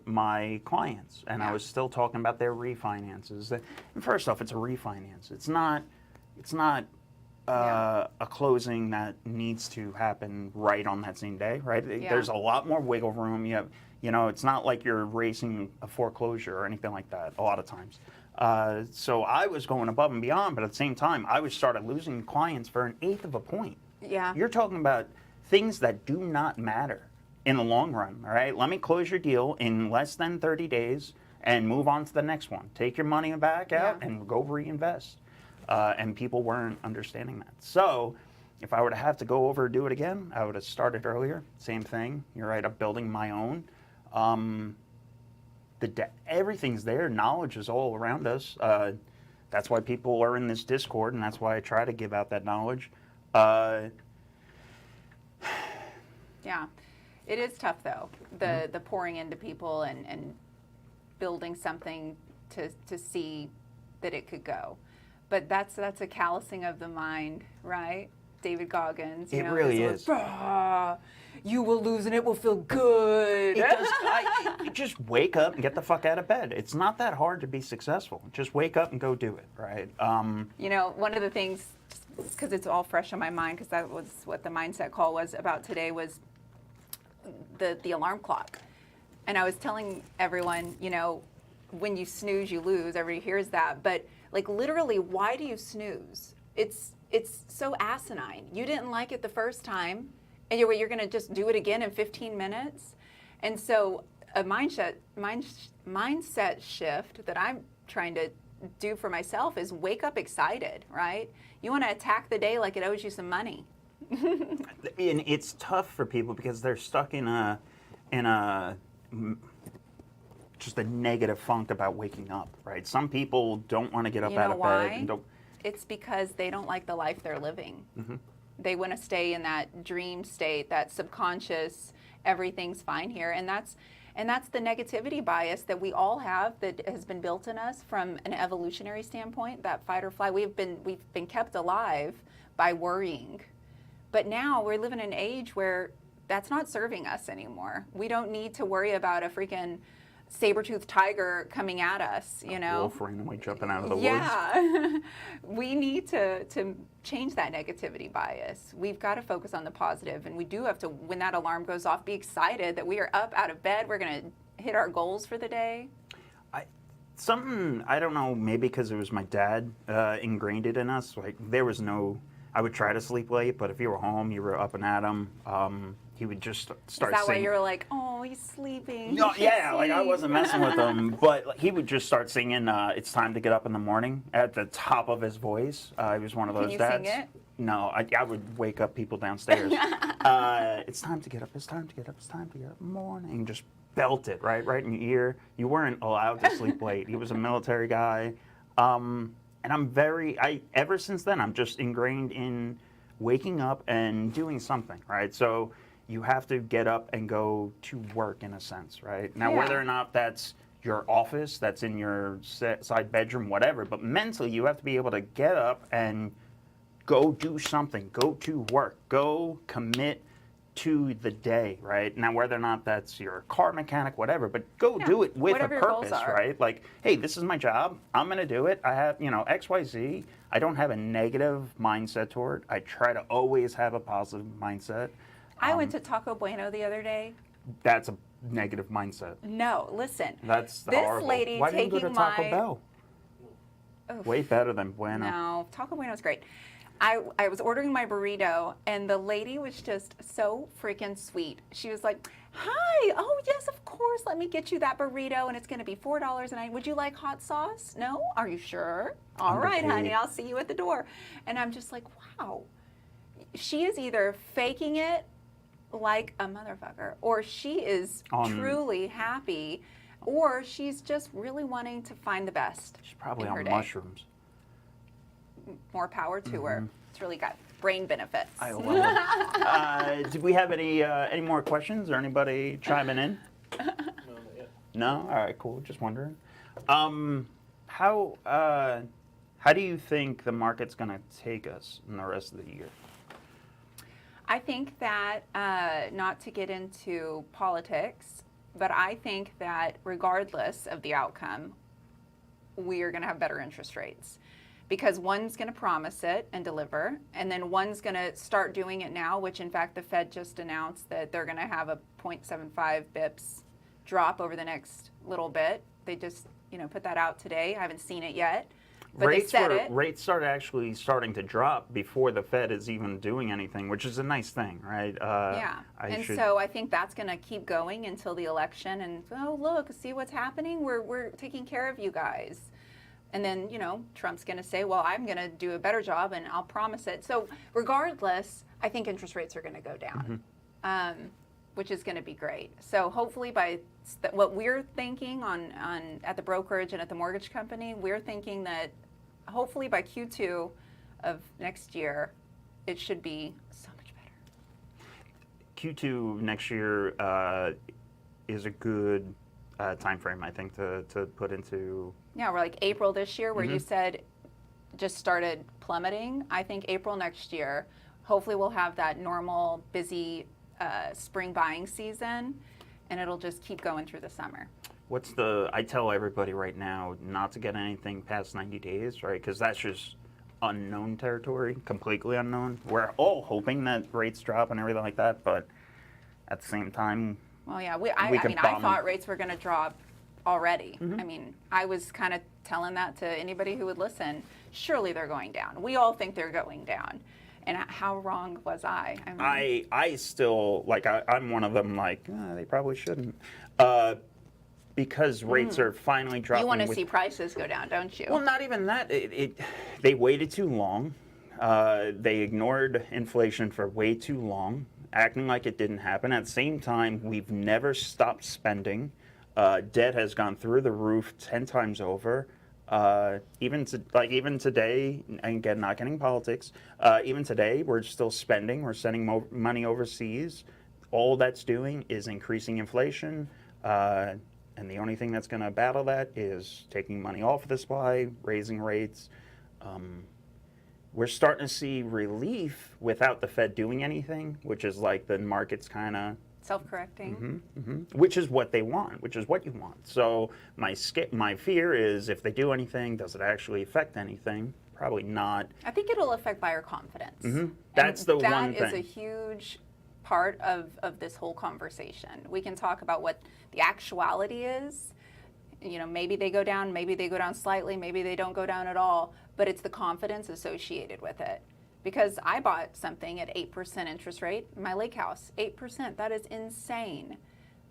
my clients, and I was still talking about their refinances. And first off, it's a refinance. It's not a closing that needs to happen right on that same day, right? Yeah. There's a lot more wiggle room. It's not like you're racing a foreclosure or anything like that a lot of times. So I was going above and beyond, but at the same time, I was started losing clients for an eighth of a point. Yeah. You're talking about things that do not matter in the long run, all right? Let me close your deal in less than 30 days and move on to the next one. Take your money back out and go reinvest. And people weren't understanding that. So if I were to have to go over and do it again, I would have started earlier. Same thing. You're right, I'm building my own. Everything's there. Knowledge is all around us. That's why people are in this Discord, and that's why I try to give out that knowledge. Yeah, it is tough though. The pouring into people and building something to see that it could go, but that's a callousing of the mind, right? David Goggins. It really is. You will lose and it will feel good. It does. You just wake up and get the fuck out of bed. It's not that hard to be successful. Just wake up and go do it, right? One of the things, because it's all fresh on my mind, because that was what the mindset call was about today, was the alarm clock. And I was telling everyone, when you snooze, you lose. Everybody hears that. But like literally, why do you snooze? It's so asinine. You didn't like it the first time, and you're going to just do it again in 15 minutes. And so a mindset shift that I'm trying to do for myself is wake up excited, right? You want to attack the day like it owes you some money. And it's tough for people because they're stuck in a just a negative funk about waking up, right? Some people don't want to get up out of bed. And don't. It's because they don't like the life they're living. They want to stay in that dream state, that subconscious, everything's fine here. And that's the negativity bias that we all have, that has been built in us from an evolutionary standpoint, that fight or flight. We've been kept alive by worrying. But now we're living in an age where that's not serving us anymore. We don't need to worry about a freaking saber-toothed tiger coming at us, Wolf randomly jumping out of the woods. Yeah. We need to change that negativity bias. We've got to focus on the positive, and we do have to, when that alarm goes off, be excited that we are up out of bed. We're going to hit our goals for the day. I don't know, maybe because it was my dad ingrained it in us. Like there was no, I would try to sleep late, but if you were home, you were up and at him. He would just start singing. Is that singing. why you were like, oh, he's sleeping? No, yeah, like I wasn't messing with him, but like, he would just start singing "It's Time to Get Up in the Morning" at the top of his voice. He was one of those dads. Can you sing it? No, I would wake up people downstairs. It's time to get up. It's time to get up. It's time to get up in the morning. And just belt it right in your ear. You weren't allowed to sleep late. He was a military guy, and ever since then I'm just ingrained in waking up and doing something. Right, so. You have to get up and go to work in a sense, right? Now, whether or not that's your office, that's in your side bedroom, whatever, but mentally you have to be able to get up and go do something, go to work, go commit to the day, right? Now, whether or not that's your car mechanic, whatever, but go do it with a purpose, right? Like, hey, this is my job. I'm going to do it. I have, X, Y, Z. I don't have a negative mindset toward it. I try to always have a positive mindset. I went to Taco Bueno the other day. That's a negative mindset. No, listen. That's this horrible. Lady Why taking didn't you go to Taco Bell? Oof. Way better than Bueno. No, Taco Bueno's great. I was ordering my burrito, and the lady was just so freaking sweet. She was like, hi, oh yes, of course, let me get you that burrito, and it's going to be $4. And would you like hot sauce? No? Are you sure? All right, honey, I'll see you at the door. And I'm just like, wow. She is either faking it like a motherfucker, or she is truly happy, or she's just really wanting to find the best. She's probably on mushrooms. More power to her. It's really got brain benefits. I love it. Did we have any more questions or anybody chiming in? No, not yet. No? All right, cool. Just wondering. How do you think the market's going to take us in the rest of the year? I think that, not to get into politics, but I think that regardless of the outcome, we are going to have better interest rates. because one's going to promise it and deliver, and then one's going to start doing it now, which in fact the Fed just announced that they're going to have a 0.75 bips drop over the next little bit. They just, put that out today. I haven't seen it yet. But Rates they said it. Rates starting to drop before the Fed is even doing anything, which is a nice thing, right? Yeah, so I think that's going to keep going until the election. And look, see what's happening. We're taking care of you guys. And then Trump's going to say, well, I'm going to do a better job, and I'll promise it. So regardless, I think interest rates are going to go down, which is going to be great. So hopefully by what we're thinking on at the brokerage and at the mortgage company, we're thinking that hopefully by Q2 of next year, it should be so much better. Q2 next year is a good time frame, I think, to put into. Yeah, we're like April this year, where you said just started plummeting. I think April next year, hopefully we'll have that normal busy spring buying season, and it'll just keep going through the summer. I tell everybody right now not to get anything past 90 days, right? Because that's just unknown territory, completely unknown. We're all hoping that rates drop and everything like that, but at the same time, well, yeah, I thought rates were going to drop already. I mean, I was kind of telling that to anybody who would listen. Surely they're going down. We all think they're going down. And how wrong was I? I still, I'm one of them, they probably shouldn't. Because rates are finally dropping. You want to see prices go down, don't you? Well, not even that. They waited too long. They ignored inflation for way too long, acting like it didn't happen. At the same time, we've never stopped spending. Debt has gone through the roof 10 times over. Even today, and again, not getting politics, even today, we're still spending. We're sending money overseas. All that's doing is increasing inflation. And the only thing that's going to battle that is taking money off the supply, raising rates. We're starting to see relief without the Fed doing anything, which is like the market's kind of self-correcting. Which is what they want, which is what you want. So my fear is if they do anything, does it actually affect anything? Probably not. I think it'll affect buyer confidence. That's the one thing. That is a huge part of this whole conversation. We can talk about what the actuality is. Maybe they go down, maybe they go down slightly, maybe they don't go down at all, but it's the confidence associated with it. Because I bought something at 8% interest rate, my lake house, 8%, that is insane.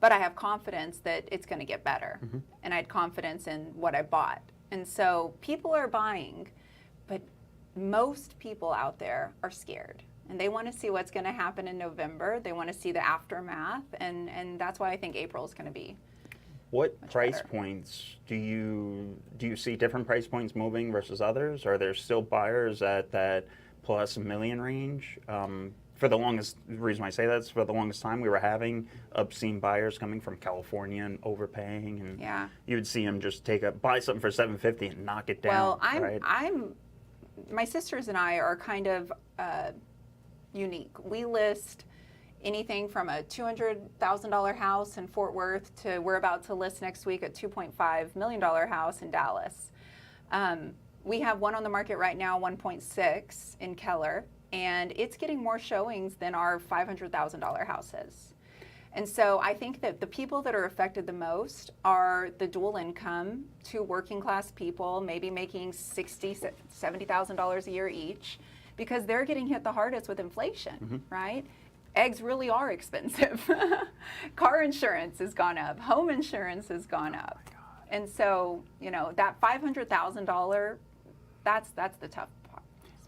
But I have confidence that it's going to get better. And I had confidence in what I bought. And so people are buying, but most people out there are scared. And they want to see what's going to happen in November. They want to see the aftermath. And that's why I think April is going to be What price points do you see different price points moving versus others? Are there still buyers at that plus $1 million range? For the longest, the reason I say that is for the longest time we were having obscene buyers coming from California and overpaying, and you would see them just buy something for $750 and knock it down. Well, my sisters and I are kind of unique. We list anything from a $200,000 house in Fort Worth to we're about to list next week a $2.5 million house in Dallas. We have one on the market right now, 1.6 in Keller, and it's getting more showings than our $500,000 houses. And so I think that the people that are affected the most are the dual income, two working class people, maybe making $60,000, $70,000 a year each, because they're getting hit the hardest with inflation, right? Eggs really are expensive. Car insurance has gone up. Home insurance has gone up. And so, that $500,000, that's the tough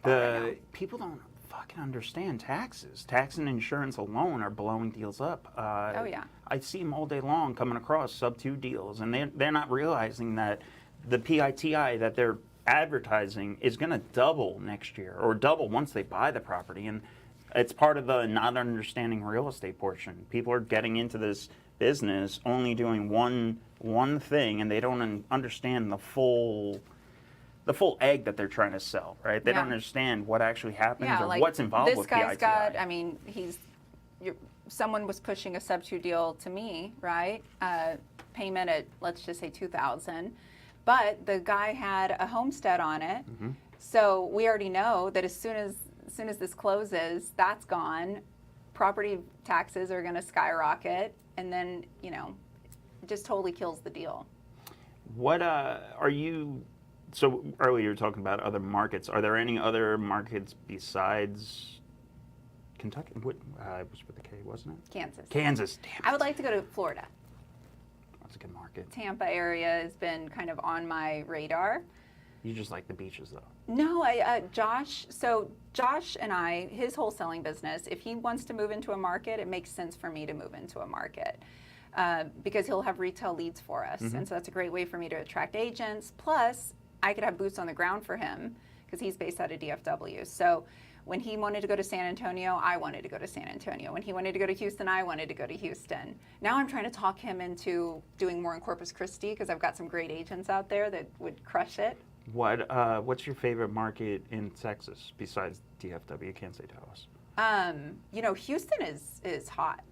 part. People don't fucking understand taxes. Tax and insurance alone are blowing deals up. Oh, yeah. I see them all day long coming across sub-2 deals, and they're not realizing that the PITI that they're advertising is going to double next year, or double once they buy the property. And it's part of the not understanding real estate portion. People are getting into this business only doing one thing, and they don't understand the full egg that they're trying to sell, right? They don't understand what actually happens or what's involved with PITI. This guy's got, someone was pushing a sub-2 deal to me, right? Payment at, let's just say $2,000. But the guy had a homestead on it. So we already know that as soon as this closes, that's gone. Property taxes are going to skyrocket, and then, you know, it just totally kills the deal. What are you? So earlier you were talking about other markets. Are there any other markets besides Kentucky? What it was with the K, wasn't it? Kansas. Kansas. Damn it. I would like to go to Florida. That's a good market. Tampa area has been kind of on my radar. You just like the beaches, though. No, Josh and I, his wholesaling business, if he wants to move into a market, it makes sense for me to move into a market because he'll have retail leads for us. And so that's a great way for me to attract agents. Plus, I could have boots on the ground for him because he's based out of DFW. So when he wanted to go to San Antonio, I wanted to go to San Antonio. When he wanted to go to Houston, I wanted to go to Houston. Now I'm trying to talk him into doing more in Corpus Christi because I've got some great agents out there that would crush it. What's your favorite market in Texas besides DFW? You can't say Dallas. You know, Houston is hot.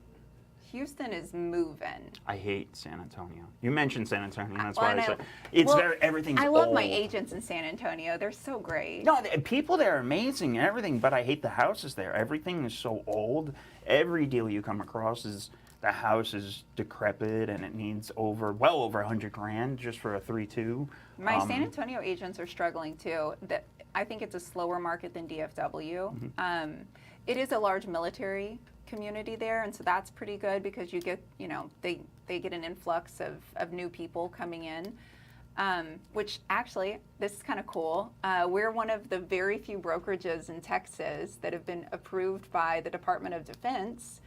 Houston is moving. I hate San Antonio. You mentioned San Antonio. That's Well, why I said it's everything's I love old. my agents in San Antonio. They're so great. No, the people there are amazing and everything, but I hate the houses there. Everything is so old. Every deal you come across is the house is decrepit and it needs well over $100,000 just for a 3-2. My San Antonio agents are struggling too. I think it's a slower market than DFW. It is a large military community there, and so that's pretty good because you get, you know, they get an influx of new people coming in. Which actually, this is kind of cool. We're one of the very few brokerages in Texas that have been approved by the Department of Defense.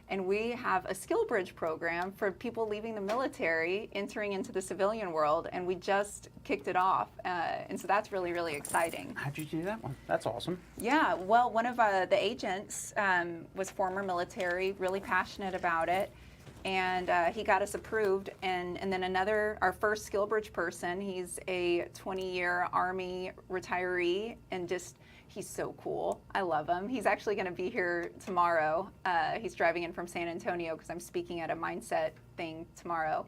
And we have a skill bridge program for people leaving the military, entering into the civilian world, and we just kicked it off. And so that's really, really exciting. How'd you do that one? That's awesome. Yeah, well, one of the agents was former military, really passionate about it. And he got us approved. And then our first skill bridge person, he's a 20-year Army retiree and he's so cool. I love him. He's actually going to be here tomorrow. He's driving in from San Antonio because I'm speaking at a mindset thing tomorrow.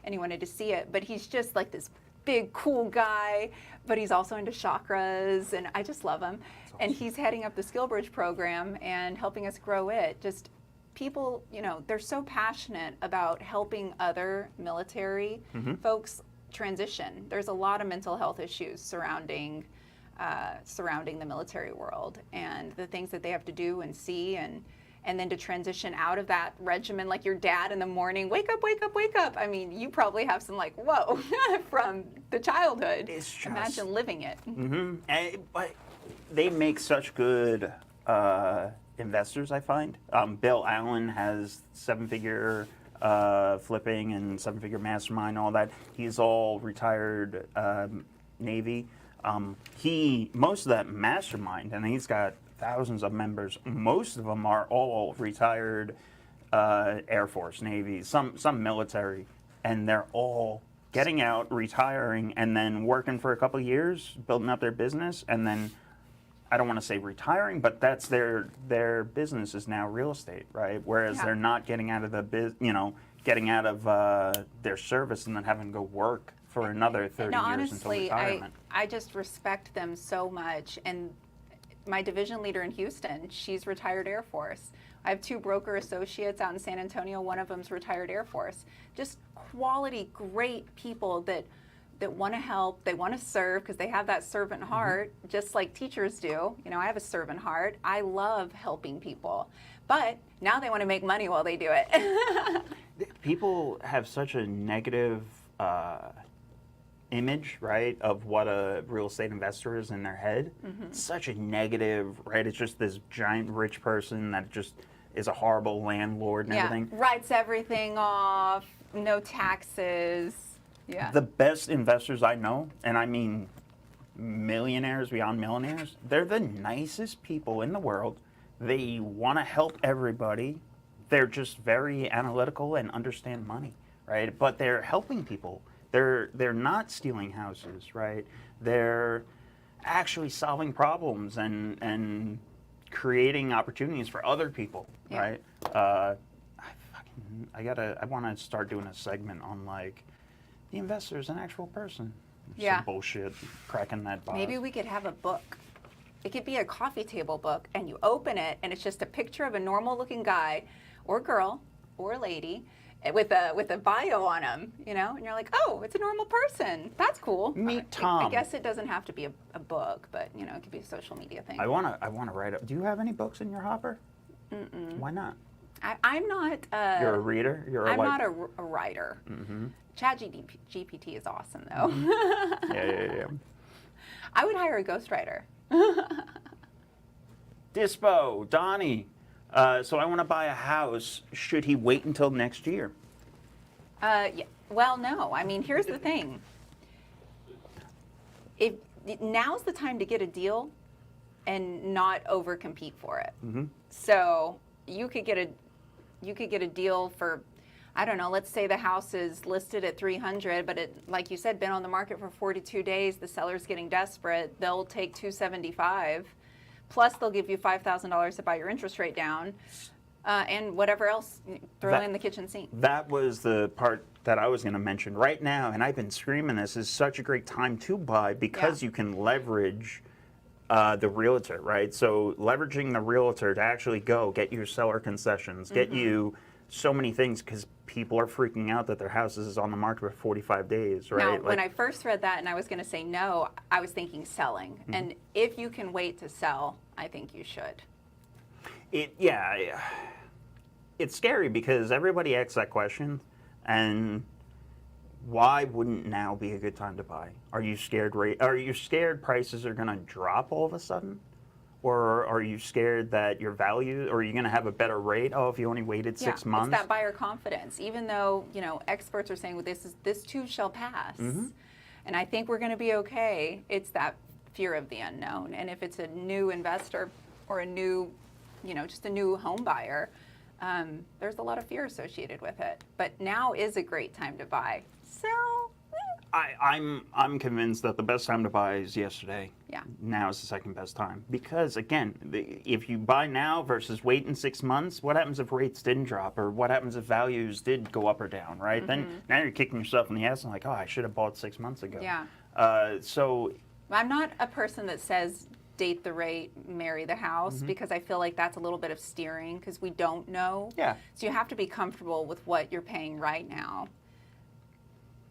And he wanted to see it. But he's just like this big, cool guy. But he's also into chakras. And I just love him. Awesome. And he's heading up the Skill Bridge program and helping us grow it. Just people, you know, they're so passionate about helping other military folks transition. There's a lot of mental health issues surrounding the military world and the things that they have to do and see and then to transition out of that regimen, like your dad in the morning, wake up, wake up, wake up. I mean, you probably have some like, whoa, from the childhood. It's just, imagine living it. But they make such good investors, I find. Bill Allen has 7-figure flipping and 7-figure mastermind, all that. He's all retired Navy. Most of that mastermind, and he's got thousands of members. Most of them are all retired Air Force, Navy, some military, and they're all getting out, retiring, and then working for a couple of years, building up their business, and then I don't want to say retiring, but that's their business is now real estate, right? Whereas they're not getting out of getting out of their service and then having to go work for another 30 years honestly, until retirement. I just respect them so much. And my division leader in Houston, she's retired Air Force. I have 2 broker associates out in San Antonio. One of them's retired Air Force. Just quality, great people that want to help, they want to serve because they have that servant heart, just like teachers do. You know, I have a servant heart. I love helping people. But now they want to make money while they do it. People have such a negative image, right, of what a real estate investor is in their head. Such a negative, right? It's just this giant rich person that just is a horrible landlord and everything. Writes everything off, no taxes. Yeah. The best investors I know, and I mean millionaires beyond millionaires, they're the nicest people in the world. They want to help everybody. They're just very analytical and understand money, right? But they're helping people. They're not stealing houses, right? They're actually solving problems and creating opportunities for other people, right? I want to start doing a segment on like the investor is an actual person. Yeah. some bullshit cracking that box. Maybe we could have a book. It could be a coffee table book, and you open it, and it's just a picture of a normal-looking guy or girl or lady with a bio on him, you know? And you're like, oh, it's a normal person. That's cool. Meet Tom. I guess it doesn't have to be a book, but, you know, it could be a social media thing. I wanna write up. Do you have any books in your hopper? Mm-mm. Why not? I'm not. You're a reader. I'm not a writer. Mm-hmm. ChatGPT is awesome, though. Yeah. I would hire a ghostwriter. Dispo, Donnie. So I want to buy a house. Should he wait until next year? Yeah. Well, no. I mean, here's the thing. If now's the time to get a deal and not overcompete for it. Mm-hmm. So you could get a deal for, I don't know, let's say the house is listed at 300, but it, like you said, been on the market for 42 days. The seller's getting desperate. They'll take 275, plus they'll give you $5,000 to buy your interest rate down, and whatever else, throw in the kitchen sink. That was the part that I was going to mention. Right now, and I've been screaming this, is such a great time to buy because you can leverage the realtor, right? So leveraging the realtor to actually go get your seller concessions, get you so many things, because people are freaking out that their house is on the market for 45 days, right? Now, when I first read that and I was going to say no, I was thinking selling. And if you can wait to sell, I think you should. It's scary because everybody asks that question, and why wouldn't now be a good time to buy? Are you scared prices are going to drop all of a sudden? Or are you scared that your value, or are you going to have a better rate? Oh, if you only waited 6 months? It's that buyer confidence. Even though, you know, experts are saying, well, this too shall pass. And I think we're going to be okay. It's that fear of the unknown. And if it's a new investor or a new, you know, just a new home buyer, there's a lot of fear associated with it. But now is a great time to buy. So I'm convinced that the best time to buy is yesterday. Yeah. Now is the second best time, because again, if you buy now versus wait in 6 months, what happens if rates didn't drop, or what happens if values did go up or down, right? Then now you're kicking yourself in the ass and like, oh, I should have bought 6 months ago. Yeah. So I'm not a person that says date the rate, marry the house, because I feel like that's a little bit of steering, because we don't know. Yeah. So you have to be comfortable with what you're paying right now.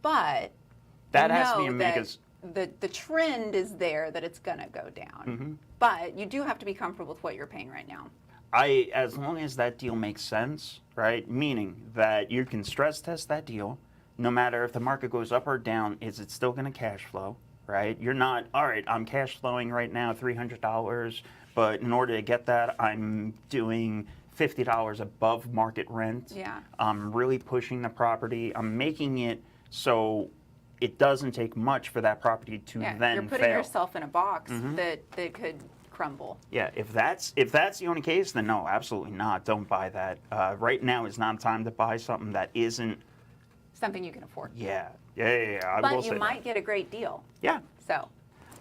But that has to be because the trend is there that it's gonna go down. But you do have to be comfortable with what you're paying right now. as long as that deal makes sense, right? Meaning that you can stress test that deal, no matter if the market goes up or down, is it still going to cash flow, right? You're not, all right, I'm cash flowing right now $300, but in order to get that, I'm doing $50 above market rent. Yeah. I'm really pushing the property. I'm making it so it doesn't take much for that property to then fail. You're putting yourself in a box that could crumble. Yeah, if that's the only case, then no, absolutely not. Don't buy that. Right now is not time to buy something that isn't something you can afford. Yeah. But you might get a great deal. Yeah. So.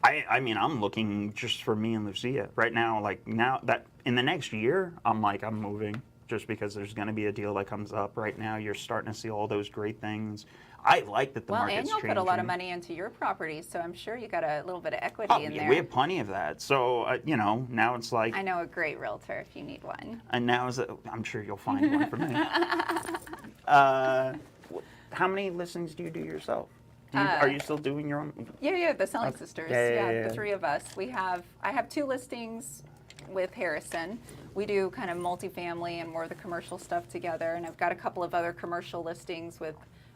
I mean, I'm looking just for me and Lucia right now. Like now that in the next year, I'm moving just because there's going to be a deal that comes up. Right now, you're starting to see all those great things. I like that the market's changing. Well, and you'll put a lot of money into your property, so I'm sure you got a little bit of equity in there. We have plenty of that. So, now it's like... I know a great realtor if you need one. And now I'm sure you'll find one for me. How many listings do you do yourself? Are you still doing your own? Yeah, the Selling Sisters. Yeah, the three of us. I have 2 listings with Harrison. We do kind of multifamily and more of the commercial stuff together, and I've got a couple of other commercial listings with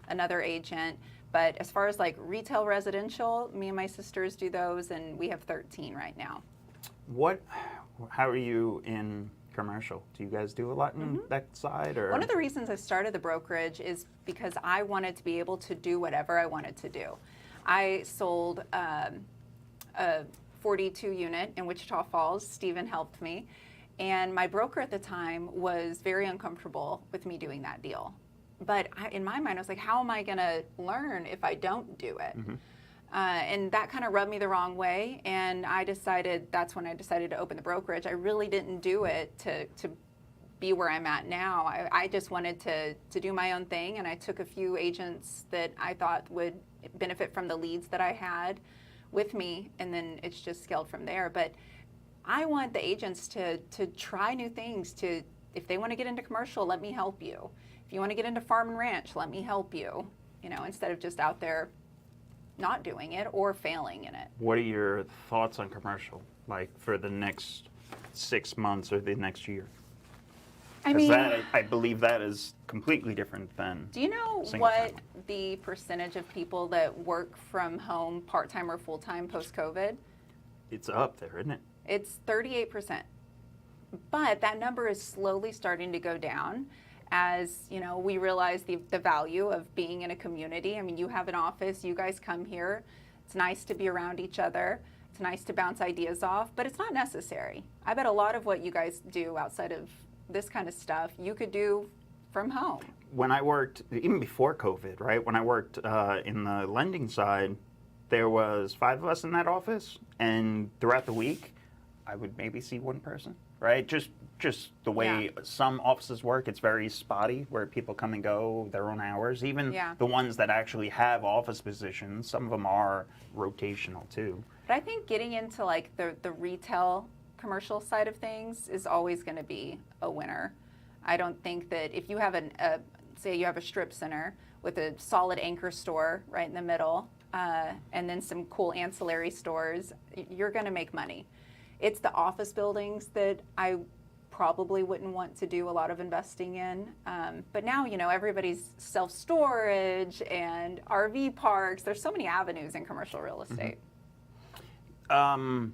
another agent. But as far as like retail residential, me and my sisters do those, and we have 13 right now. How are you in commercial? Do you guys do a lot in that side? Or one of the reasons I started the brokerage is because I wanted to be able to do whatever I wanted to do. I sold a 42 unit in Wichita Falls. Stephen helped me, and my broker at the time was very uncomfortable with me doing that deal. But in my mind, I was like, how am I going to learn if I don't do it? And that kind of rubbed me the wrong way, and that's when I decided to open the brokerage. I really didn't do it to be where I'm at now. I just wanted to do my own thing, and I took a few agents that I thought would benefit from the leads that I had with me, and then it's just scaled from there. But I want the agents to try new things. If they want to get into commercial, let me help you. If you want to get into farm and ranch, let me help you. Instead of just out there not doing it or failing in it. What are your thoughts on commercial, like for the next 6 months or the next year? I mean, I believe that is completely different than. Do you know what the percentage of people that work from home part-time or full-time post-COVID? It's up there, isn't it? It's 38%. But that number is slowly starting to go down as, we realize the value of being in a community. I mean, you have an office, you guys come here. It's nice to be around each other. It's nice to bounce ideas off, but it's not necessary. I bet a lot of what you guys do outside of this kind of stuff, you could do from home. When I worked, even before COVID, right? When I worked in the lending side, there was 5 of us in that office, and throughout the week, I would maybe see one person, right? Just the way some offices work, it's very spotty, where people come and go their own hours. Even the ones that actually have office positions, some of them are rotational too. But I think getting into like the retail commercial side of things is always going to be a winner. I don't think that if you have say you have a strip center with a solid anchor store right in the middle, and then some cool ancillary stores, you're going to make money. It's the office buildings that I probably wouldn't want to do a lot of investing in. But now, everybody's self-storage and RV parks. There's so many avenues in commercial real estate. I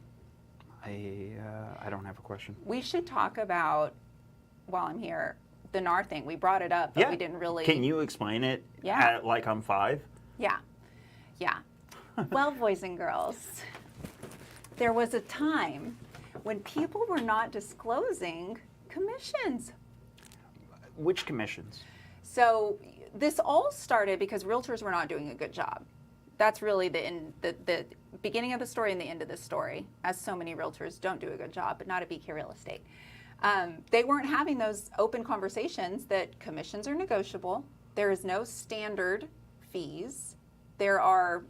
don't have a question. We should talk about, while I'm here, the NAR thing. We brought it up, but we didn't really. Can you explain it? Yeah. Like I'm 5? Yeah. Well, boys and girls, there was a time when people were not disclosing commissions. Which commissions? So this all started because realtors were not doing a good job. That's really the beginning of the story and the end of the story, as so many realtors don't do a good job, but not at BK Real Estate. They weren't having those open conversations that commissions are negotiable. There is no standard fees. There are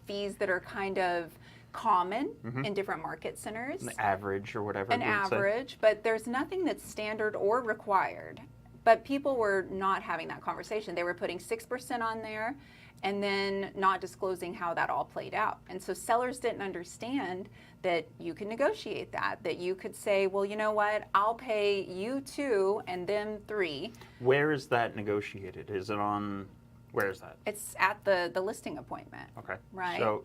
fees that are kind of common in different market centers. An average or whatever. An average, but there's nothing that's standard or required. But people were not having that conversation. They were putting 6% on there and then not disclosing how that all played out. And so sellers didn't understand that you can negotiate that you could say, well, you know what, I'll pay you 2 and them 3. Where is that negotiated? Is it on, where is that? It's at the listing appointment. Okay. Right. So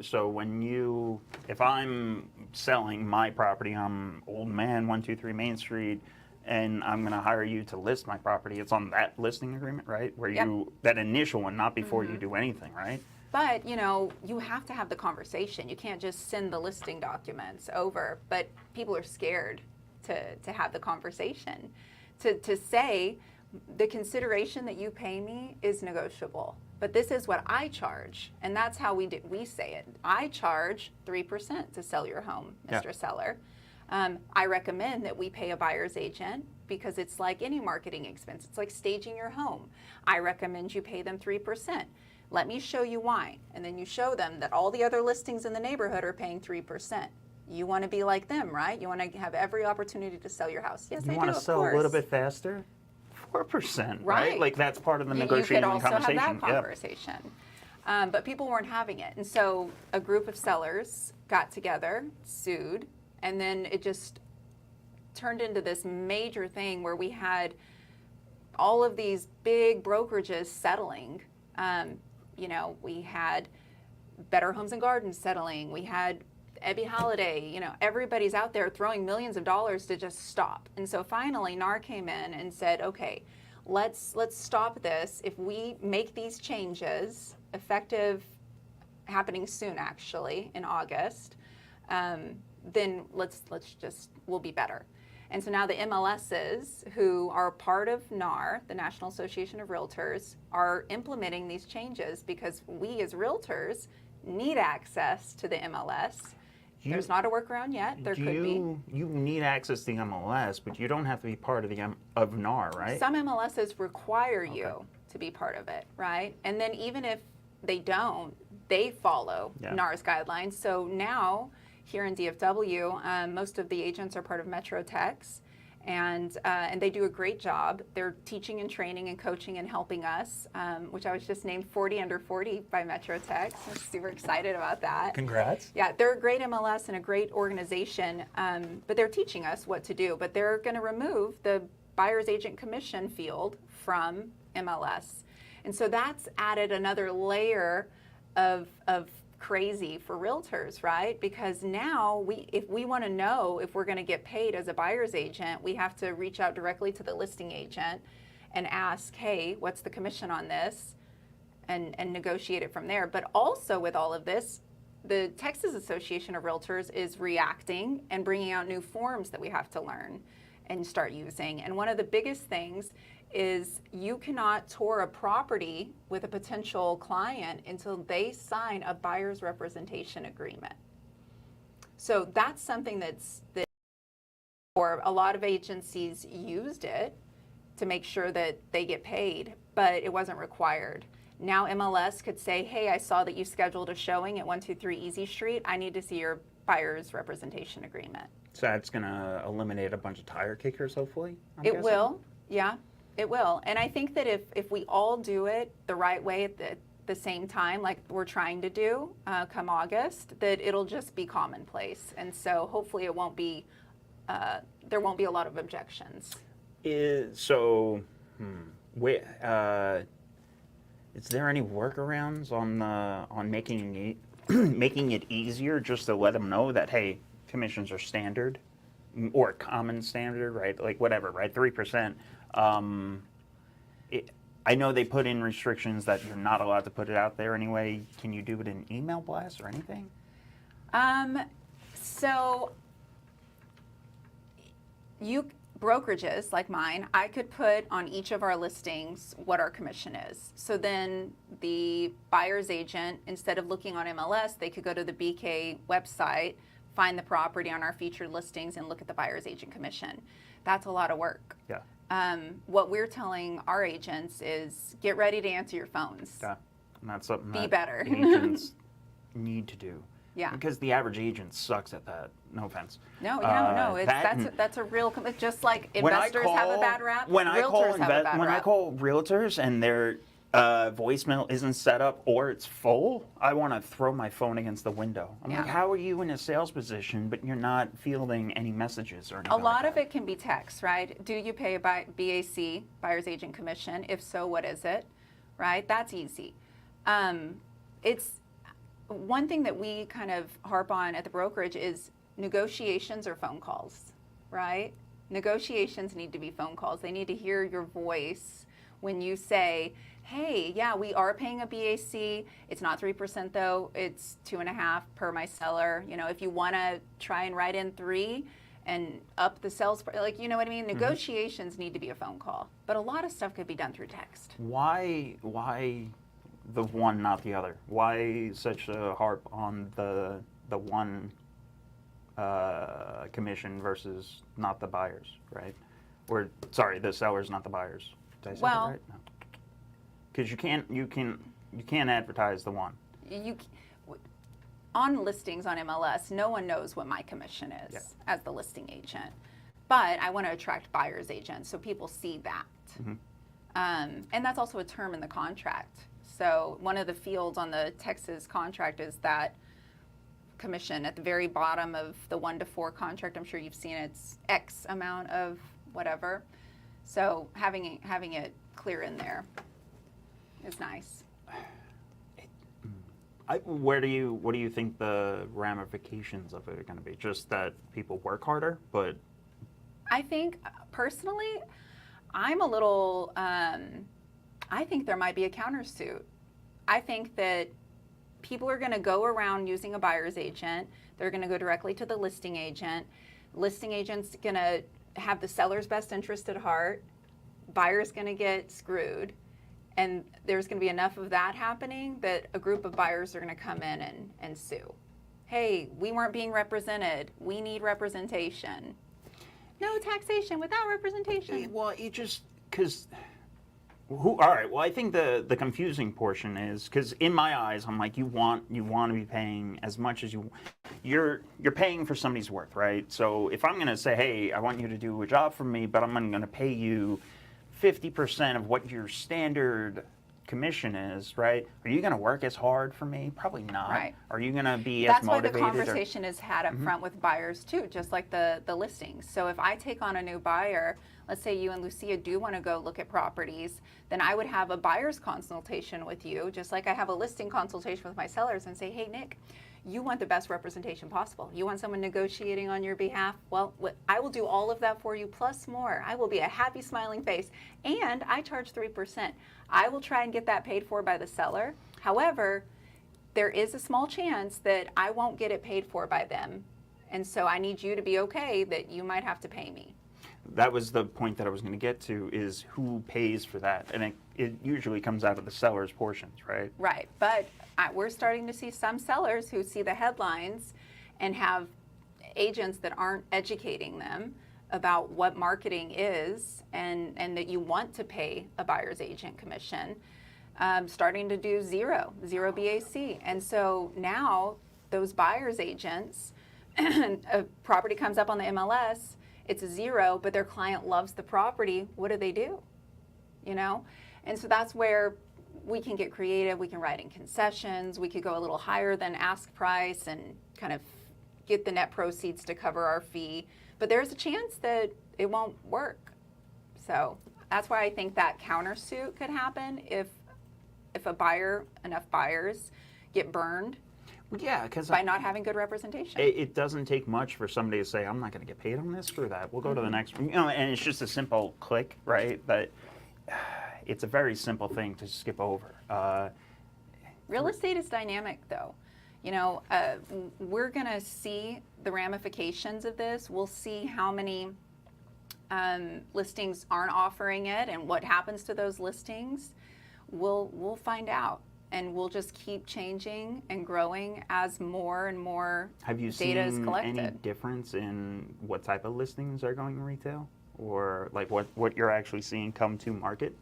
if I'm selling my property, I'm Old Man 123 Main Street, and I'm going to hire you to list my property, it's on that listing agreement, right? Where that initial one, not before you do anything, right? But, you have to have the conversation. You can't just send the listing documents over. But people are scared to have the conversation, to say the consideration that you pay me is negotiable. But this is what I charge. And that's how we say it. I charge 3% to sell your home, Mr. Seller. I recommend that we pay a buyer's agent because it's like any marketing expense. It's like staging your home. I recommend you pay them 3%. Let me show you why. And then you show them that all the other listings in the neighborhood are paying 3%. You want to be like them, right? You want to have every opportunity to sell your house. Yes, I do, of course. You want to sell a little bit faster? 4%, right? Like that's part of the negotiating conversation. You could also have that conversation. But people weren't having it. And so a group of sellers got together, sued, and then it just turned into this major thing where we had all of these big brokerages settling. We had Better Homes and Gardens settling. We had Ebby Holiday. Everybody's out there throwing millions of dollars to just stop. And so finally, NAR came in and said, okay, let's stop this. If we make these changes, effective happening soon, actually, in August, then we'll be better. And so now the MLSs, who are part of NAR, the National Association of Realtors, are implementing these changes because we as realtors need access to the MLS There's not a workaround yet. There could be. You need access to the MLS, but you don't have to be part of the of NAR, right? Some MLSs require you to be part of it, right? And then even if they don't, they follow NAR's guidelines. So now here in DFW, most of the agents are part of Metro Techs, and they do a great job. They're teaching and training and coaching and helping us, which I was just named 40 under 40 by Metro Techs. I'm super excited about that. Congrats. Yeah, they're a great MLS and a great organization, but they're teaching us what to do. But they're going to remove the buyer's agent commission field from MLS. And so that's added another layer of crazy for realtors, right? Because now if we want to know if we're going to get paid as a buyer's agent, we have to reach out directly to the listing agent and ask, hey, what's the commission on this? And negotiate it from there. But also with all of this, the Texas Association of Realtors is reacting and bringing out new forms that we have to learn and start using. And one of the biggest things is you cannot tour a property with a potential client until they sign a buyer's representation agreement. So that's something that or a lot of agencies used it to make sure that they get paid, but it wasn't required. Now MLS could say, hey, I saw that you scheduled a showing at 123 Easy Street. I need to see your buyer's representation agreement. So that's going to eliminate a bunch of tire kickers, hopefully? It will, yeah. It will. And I think that if we all do it the right way at the same time, like we're trying to do come August, that it'll just be commonplace. And so hopefully it won't be, there won't be a lot of objections. Is there any workarounds on making it easier just to let them know that, hey, commissions are standard or common standard, right? Like whatever, right? 3%. I know they put in restrictions that you're not allowed to put it out there anyway. Can you do it in email blasts or anything? So brokerages like mine, I could put on each of our listings what our commission is. So then the buyer's agent, instead of looking on MLS, they could go to the BK website, find the property on our featured listings, and look at the buyer's agent commission. That's a lot of work. Yeah. What we're telling our agents is get ready to answer your phones. Yeah, and that's something Be that better. agents need to do. Yeah. Because the average agent sucks at that. No offense. No. That's a real, just like When I investors have a bad rap, realtors have a bad when rap. I call realtors and their voicemail isn't set up or it's full, I want to throw my phone against the window. I'm like, how are you in a sales position, but you're not fielding any messages or anything? A lot of it can be text, right? Do you pay a BAC, buyer's agent commission? If so, what is it? Right? That's easy. It's one thing that we kind of harp on at the brokerage is negotiations or phone calls, right? Negotiations need to be phone calls. They need to hear your voice when you say, hey, yeah, we are paying a BAC. It's not 3% though. It's 2.5% per my seller. You know, if you want to try and write in 3 and up the sales, like, you know what I mean? Negotiations need to be a phone call, but a lot of stuff could be done through text. Why the one, not the other? Why such a harp on the one commission versus not the buyers, right? Or sorry, the sellers, not the buyers. Did I say that right? No. Because you can't advertise the one. On listings on MLS, no one knows what my commission is as the listing agent, but I want to attract buyer's agents so people see that. And that's also a term in the contract. So one of the fields on the Texas contract is that commission at the very bottom of the 1 to 4 contract. I'm sure you've seen it's X amount of whatever. So having it clear in there is nice. What do you think the ramifications of it are going to be? Just that people work harder, but I think personally, I'm a little. I think there might be a countersuit. I think that people are going to go around using a buyer's agent. They're going to go directly to the listing agent. Listing agent's going to have the seller's best interest at heart. Buyer's going to get screwed. And there's going to be enough of that happening that a group of buyers are going to come in and sue. hey, we weren't being represented. We need representation. No taxation without representation. Well, you just, because, all right, well, I think the confusing portion is, because in my eyes, I'm like, you want to be paying as much as you're paying for somebody's worth, right? So if I'm going to say, hey, I want you to do a job for me, but I'm going to pay you 50% of what your standard commission is, right? Are you going to work as hard for me? Probably not. Right. Are you going to be That's as motivated? why the conversation is had up front with buyers too, just like the listings. So if I take on a new buyer, let's say you and Lucia do want to go look at properties, then I would have a buyer's consultation with you, just like I have a listing consultation with my sellers, and say, hey, Nick, you want the best representation possible. You want someone negotiating on your behalf? Well, I will do all of that for you plus more. I will be a happy, smiling face, and I charge 3%. I will try and get that paid for by the seller. However, there is a small chance that I won't get it paid for by them, and so I need you to be okay that you might have to pay me. That was the point that I was going to get to, is who pays for that, and it usually comes out of the seller's portions, right? Right, but we're starting to see some sellers who see the headlines and have agents that aren't educating them about what marketing is, and that you want to pay a buyer's agent commission, starting to do zero BAC. And so now those buyer's agents, a property comes up on the MLS, it's a zero, but their client loves the property. What do? You know? And so that's where we can get creative. We can write in concessions. We could go a little higher than ask price and kind of get the net proceeds to cover our fee. But there's a chance that it won't work. So that's why I think that countersuit could happen if enough buyers get burned. Yeah, because by not having good representation. It doesn't take much for somebody to say, I'm not going to get paid on this. Screw that. We'll go to the next one. And it's just a simple click, right? But it's a very simple thing to skip over. Real estate is dynamic, though. We're going to see the ramifications of this. We'll see how many listings aren't offering it and what happens to those listings. We'll find out. And we'll just keep changing and growing as more and more data is collected. Have you seen any difference in what type of listings are going retail, or like what you're actually seeing come to market?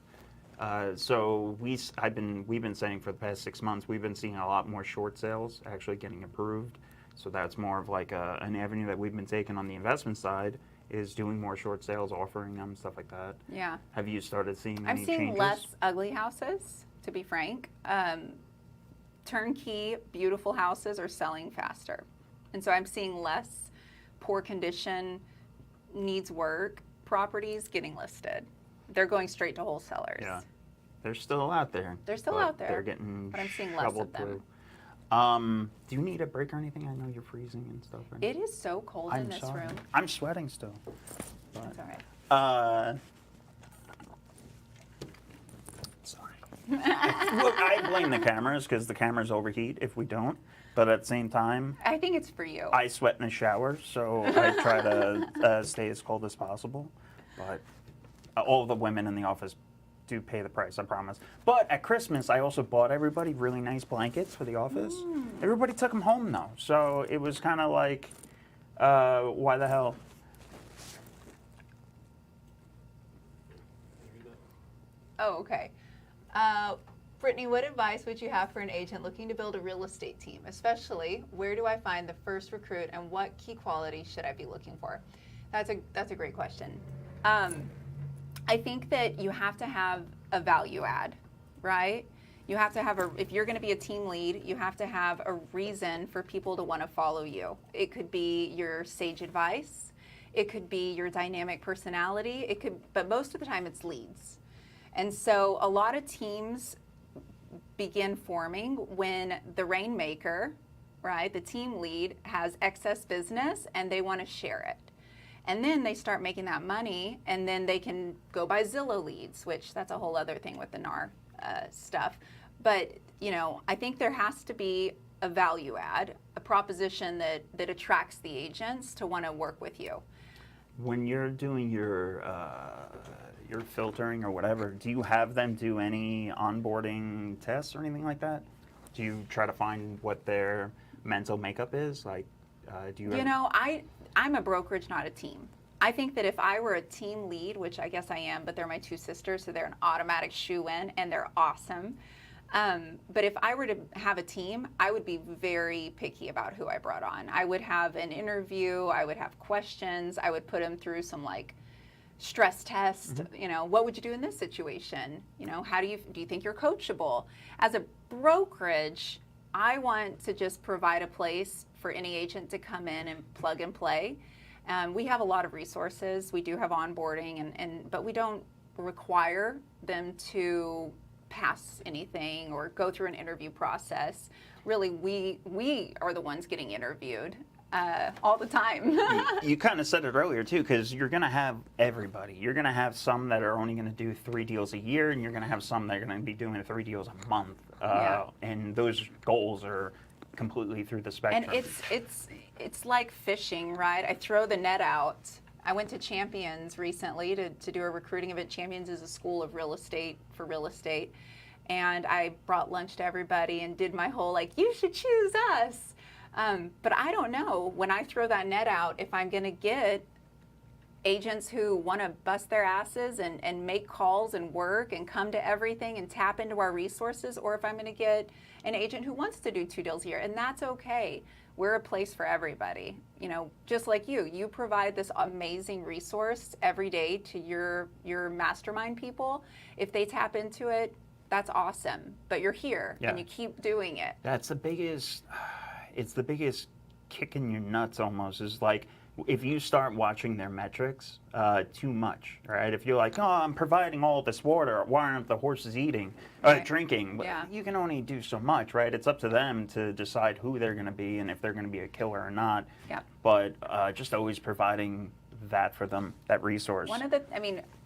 So we've been saying for the past 6 months, we've been seeing a lot more short sales actually getting approved. So that's more of like an avenue that we've been taking on the investment side, is doing more short sales, offering them, stuff like that. Yeah. Have you started seeing any changes? I'm seeing less ugly houses, to be frank. Turnkey, beautiful houses are selling faster. And so I'm seeing less poor condition, needs work properties getting listed. They're going straight to wholesalers. Yeah. They're still out there. They're still out there. They're getting but I'm seeing less of them. Do you need a break or anything? I know you're freezing and stuff. Right? It is so cold in this room. I'm sweating still. But, That's all right. Sorry. Look, I blame the cameras because the cameras overheat if we don't. But at the same time, I think it's for you. I sweat in the shower, so I try to stay as cold as possible. But all the women in the office do pay the price, I promise. But at Christmas, I also bought everybody really nice blankets for the office. Everybody took them home, though. So it was kind of like, why the hell? Oh, okay. Brittney, what advice would you have for an agent looking to build a real estate team? Especially, where do I find the first recruit, and what key qualities should I be looking for? That's a great question. I think that you have to have a value add, right? You have to have if you're going to be a team lead, you have to have a reason for people to want to follow you. It could be your sage advice. It could be your dynamic personality. But most of the time it's leads. And so a lot of teams begin forming when the rainmaker, right, the team lead, has excess business and they want to share it. And then they start making that money, and then they can go buy Zillow leads, which that's a whole other thing with the NAR stuff. But, I think there has to be a value add, a proposition that attracts the agents to want to work with you. When you're doing your filtering or whatever, do you have them do any onboarding tests or anything like that? Do you try to find what their mental makeup is? Like, do you? You know, I'm a brokerage, not a team. I think that if I were a team lead, which I guess I am, but they're my two sisters, so they're an automatic shoe-in, and they're awesome. But if I were to have a team, I would be very picky about who I brought on. I would have an interview, I would have questions, I would put them through some like stress test. You know, what would you do in this situation? You know, how do you think you're coachable? As a brokerage, I want to just provide a place for any agent to come in and plug and play. We have a lot of resources. We do have onboarding, but we don't require them to pass anything or go through an interview process. Really, we are the ones getting interviewed all the time. You kind of said it earlier too, because you're going to have everybody. You're going to have some that are only going to do 3 deals a year, and you're going to have some that are going to be doing 3 deals a month. And those goals are completely through the spectrum. And it's like fishing, right? I throw the net out. I went to Champions recently to do a recruiting event. Champions is a school of real estate for real estate. And I brought lunch to everybody and did my whole like, you should choose us. But I don't know when I throw that net out if I'm going to get agents who want to bust their asses and make calls and work and come to everything and tap into our resources, or if I'm going to get an agent who wants to do 2 deals a year. And that's okay. We're a place for everybody. You know, just like you provide this amazing resource every day to your mastermind people. If they tap into it, that's awesome. But you're here and you keep doing it. That's the biggest, it's the biggest kick in your nuts almost, is like, if you start watching their metrics too much, right? If you're like, oh, I'm providing all this water, why aren't the horses eating, drinking? Well, you can only do so much, right? It's up to them to decide who they're going to be and if they're going to be a killer or not. Yeah. But just always providing that for them, that resource.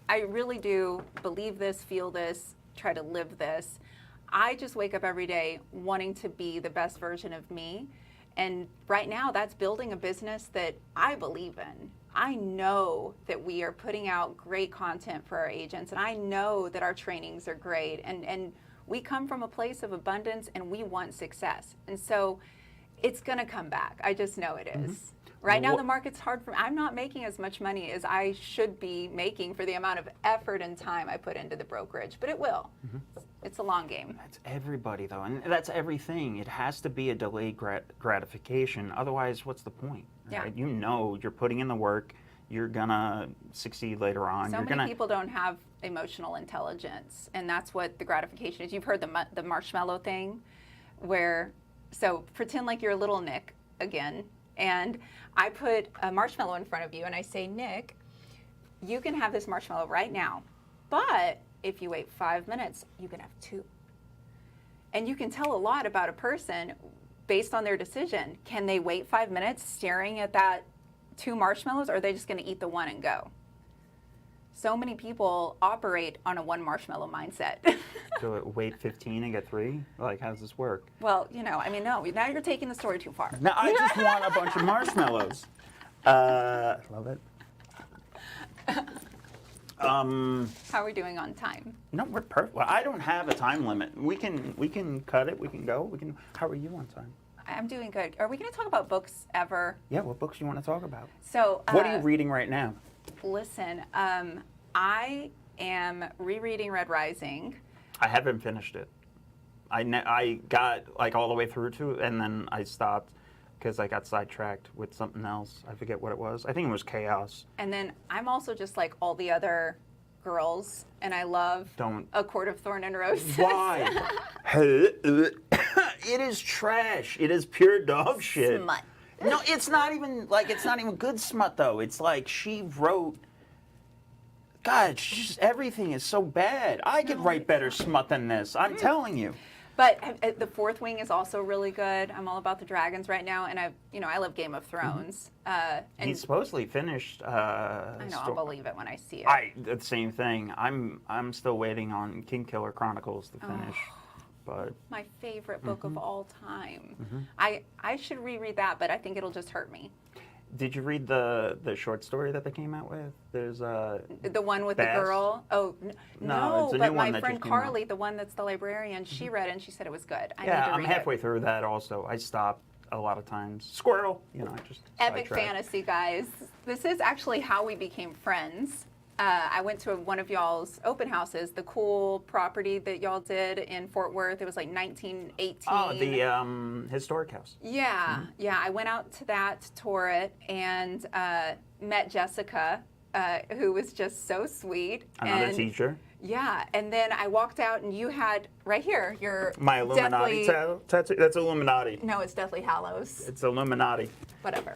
I really do believe this, feel this, try to live this. I just wake up every day wanting to be the best version of me. And right now, that's building a business that I believe in. I know that we are putting out great content for our agents, and I know that our trainings are great. And we come from a place of abundance, and we want success. And so it's going to come back. I just know it is. Right now, the market's hard for me. I'm not making as much money as I should be making for the amount of effort and time I put into the brokerage, but it will. It's a long game. That's everybody, though, and that's everything. It has to be a delayed gratification. Otherwise, what's the point? Right? You know you're putting in the work. You're going to succeed later on. So many people don't have emotional intelligence, and that's what the gratification is. You've heard the marshmallow thing, so pretend like you're a little Nick again, and I put a marshmallow in front of you, and I say, Nick, you can have this marshmallow right now, but if you wait 5 minutes, you can have 2. And you can tell a lot about a person based on their decision. Can they wait 5 minutes staring at that 2 marshmallows, or are they just going to eat the 1 and go? So many people operate on a 1 marshmallow mindset. So wait 15 and get 3? Like, how does this work? Well, no. Now you're taking the story too far. No, I just want a bunch of marshmallows. Love it. How are we doing on time? No, we're perfect. Well, I don't have a time limit. We can cut it. We can go. How are you on time? I'm doing good. Are we going to talk about books ever? Yeah. What books do you want to talk about? So. What are you reading right now? Listen, I am rereading Red Rising. I haven't finished it. I got like all the way through to it, and then I stopped because I got sidetracked with something else. I forget what it was. I think it was Chaos. And then I'm also just like all the other girls, and I love A Court of Thorn and Roses. Why? It is trash. It is pure dog shit. Smut. No, it's not even good smut though. It's like she wrote. God, everything is so bad. I could write better smut than this. I'm telling you. But The Fourth Wing is also really good. I'm all about the dragons right now, and I love Game of Thrones. And He's supposedly finished. I know, I'll believe it when I see it. The same thing. I'm still waiting on King Killer Chronicles to finish. But my favorite book of all time. I should reread that, but I think it'll just hurt me. Did you read the short story that they came out with? There's the one with Bass? the girl. Oh no, it's a but new my one that friend just came out. Carly, the one that's the librarian, she read it and she said it was good. I need yeah, to I'm read halfway it. through that also. I stopped. a lot of times. Squirrel, I just Epic sidetrack. fantasy, guys. This is actually how we became friends. I went to one of y'all's open houses, the cool property that y'all did in Fort Worth. It was like 1918. Oh, the historic house. Yeah, yeah. I went out to that, tour it, and met Jessica, who was just so sweet. Another teacher. Yeah, and then I walked out, and you had right here your My Illuminati tattoo. That's Illuminati. No, it's Deathly Hallows. It's Illuminati. Whatever.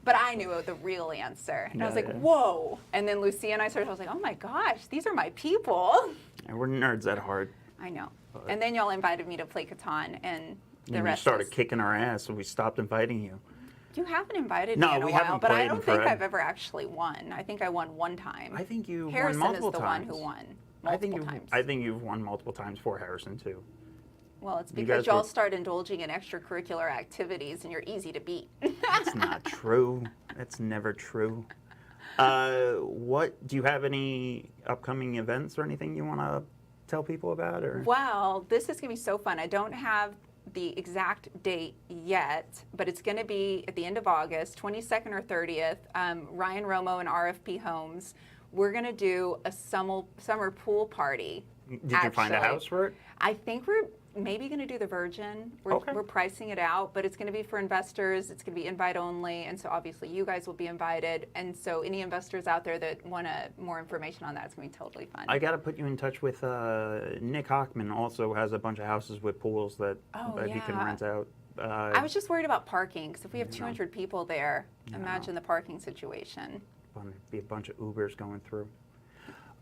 But I knew the real answer. And I was Yeah, like, yeah. whoa. And then Lucia and I started, I was like, oh my gosh, these are my people. And we're nerds at heart. I know. And then y'all invited me to play Catan, and the And you rest started is- kicking our ass, so we stopped inviting you. You haven't invited No, me in a we while, haven't but I played don't in think forever. I've ever actually won. I think I won one time. I think you Harrison won multiple is the times. one who won I think multiple times. I think you've won multiple times for Harrison too. Well, it's You because guys y'all were- start indulging in extracurricular activities, and you're easy to beat. That's not true. That's never true. What do you have any upcoming events or anything you want to tell people about? Or Well, this is going to be so fun. I don't have the exact date yet, but it's going to be at the end of August, 22nd or 30th. Ryan Romo and RFP Homes. We're going to do a summer pool party. did you find a actually. house for it? I think we're maybe going to do the Virgin. Okay. We're pricing it out, but it's going to be for investors. It's going to be invite only, and so obviously you guys will be invited. And so any investors out there that want more information on that, it's going to be totally fun. I got to put you in touch with Nick Hockman. Also has a bunch of houses with pools that he can yeah. rent out. I was just worried about parking, because if we have Yeah. 200 people there, Yeah. imagine the parking situation. Be a bunch of Ubers going through.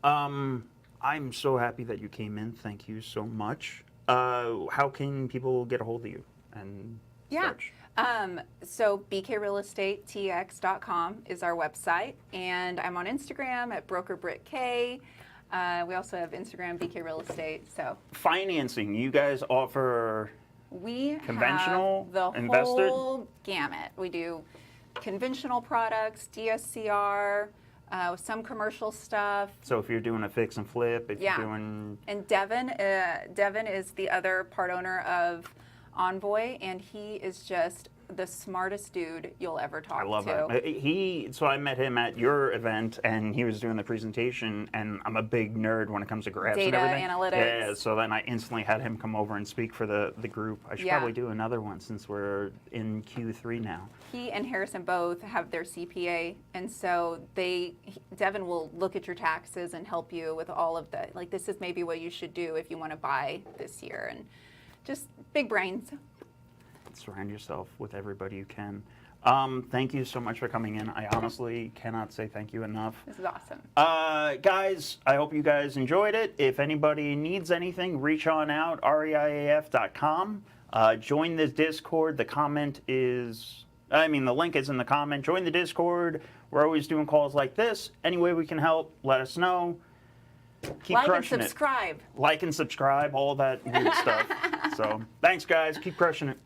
I'm so happy that you came in. Thank you so much. How can people get a hold of you and Yeah. such? So bkrealestatetx.com is our website, and I'm on Instagram at brokerbritk. We also have Instagram BK Real Estate. So Financing. You guys offer we Conventional, have the invested? whole gamut. We do conventional products, DSCR, some commercial stuff. So if you're doing a fix and flip, if Yeah. you're doing And Devin is the other part owner of Envoy, and he is just the smartest dude you'll ever talk I love to. him. So I met him at your event, and he was doing the presentation, and I'm a big nerd when it comes to graphs and Data everything. analytics. Yeah, so then I instantly had him come over and speak for the group. I should Yeah. probably do another one since we're in Q3 now. He and Harrison both have their CPA, and so Devin will look at your taxes and help you with all of the, like, this is maybe what you should do if you want to buy this year, and just big brains. Surround yourself with everybody you can. Thank you so much for coming in. I honestly cannot say thank you enough. This is awesome. Guys, I hope you guys enjoyed it. If anybody needs anything, reach on out, reiaf.com. Join the Discord. The link is in the comment. Join the Discord. We're always doing calls like this. Any way we can help, let us know. Keep Like and crushing it. subscribe. Like and subscribe, all that weird stuff. So, thanks, guys. Keep crushing it.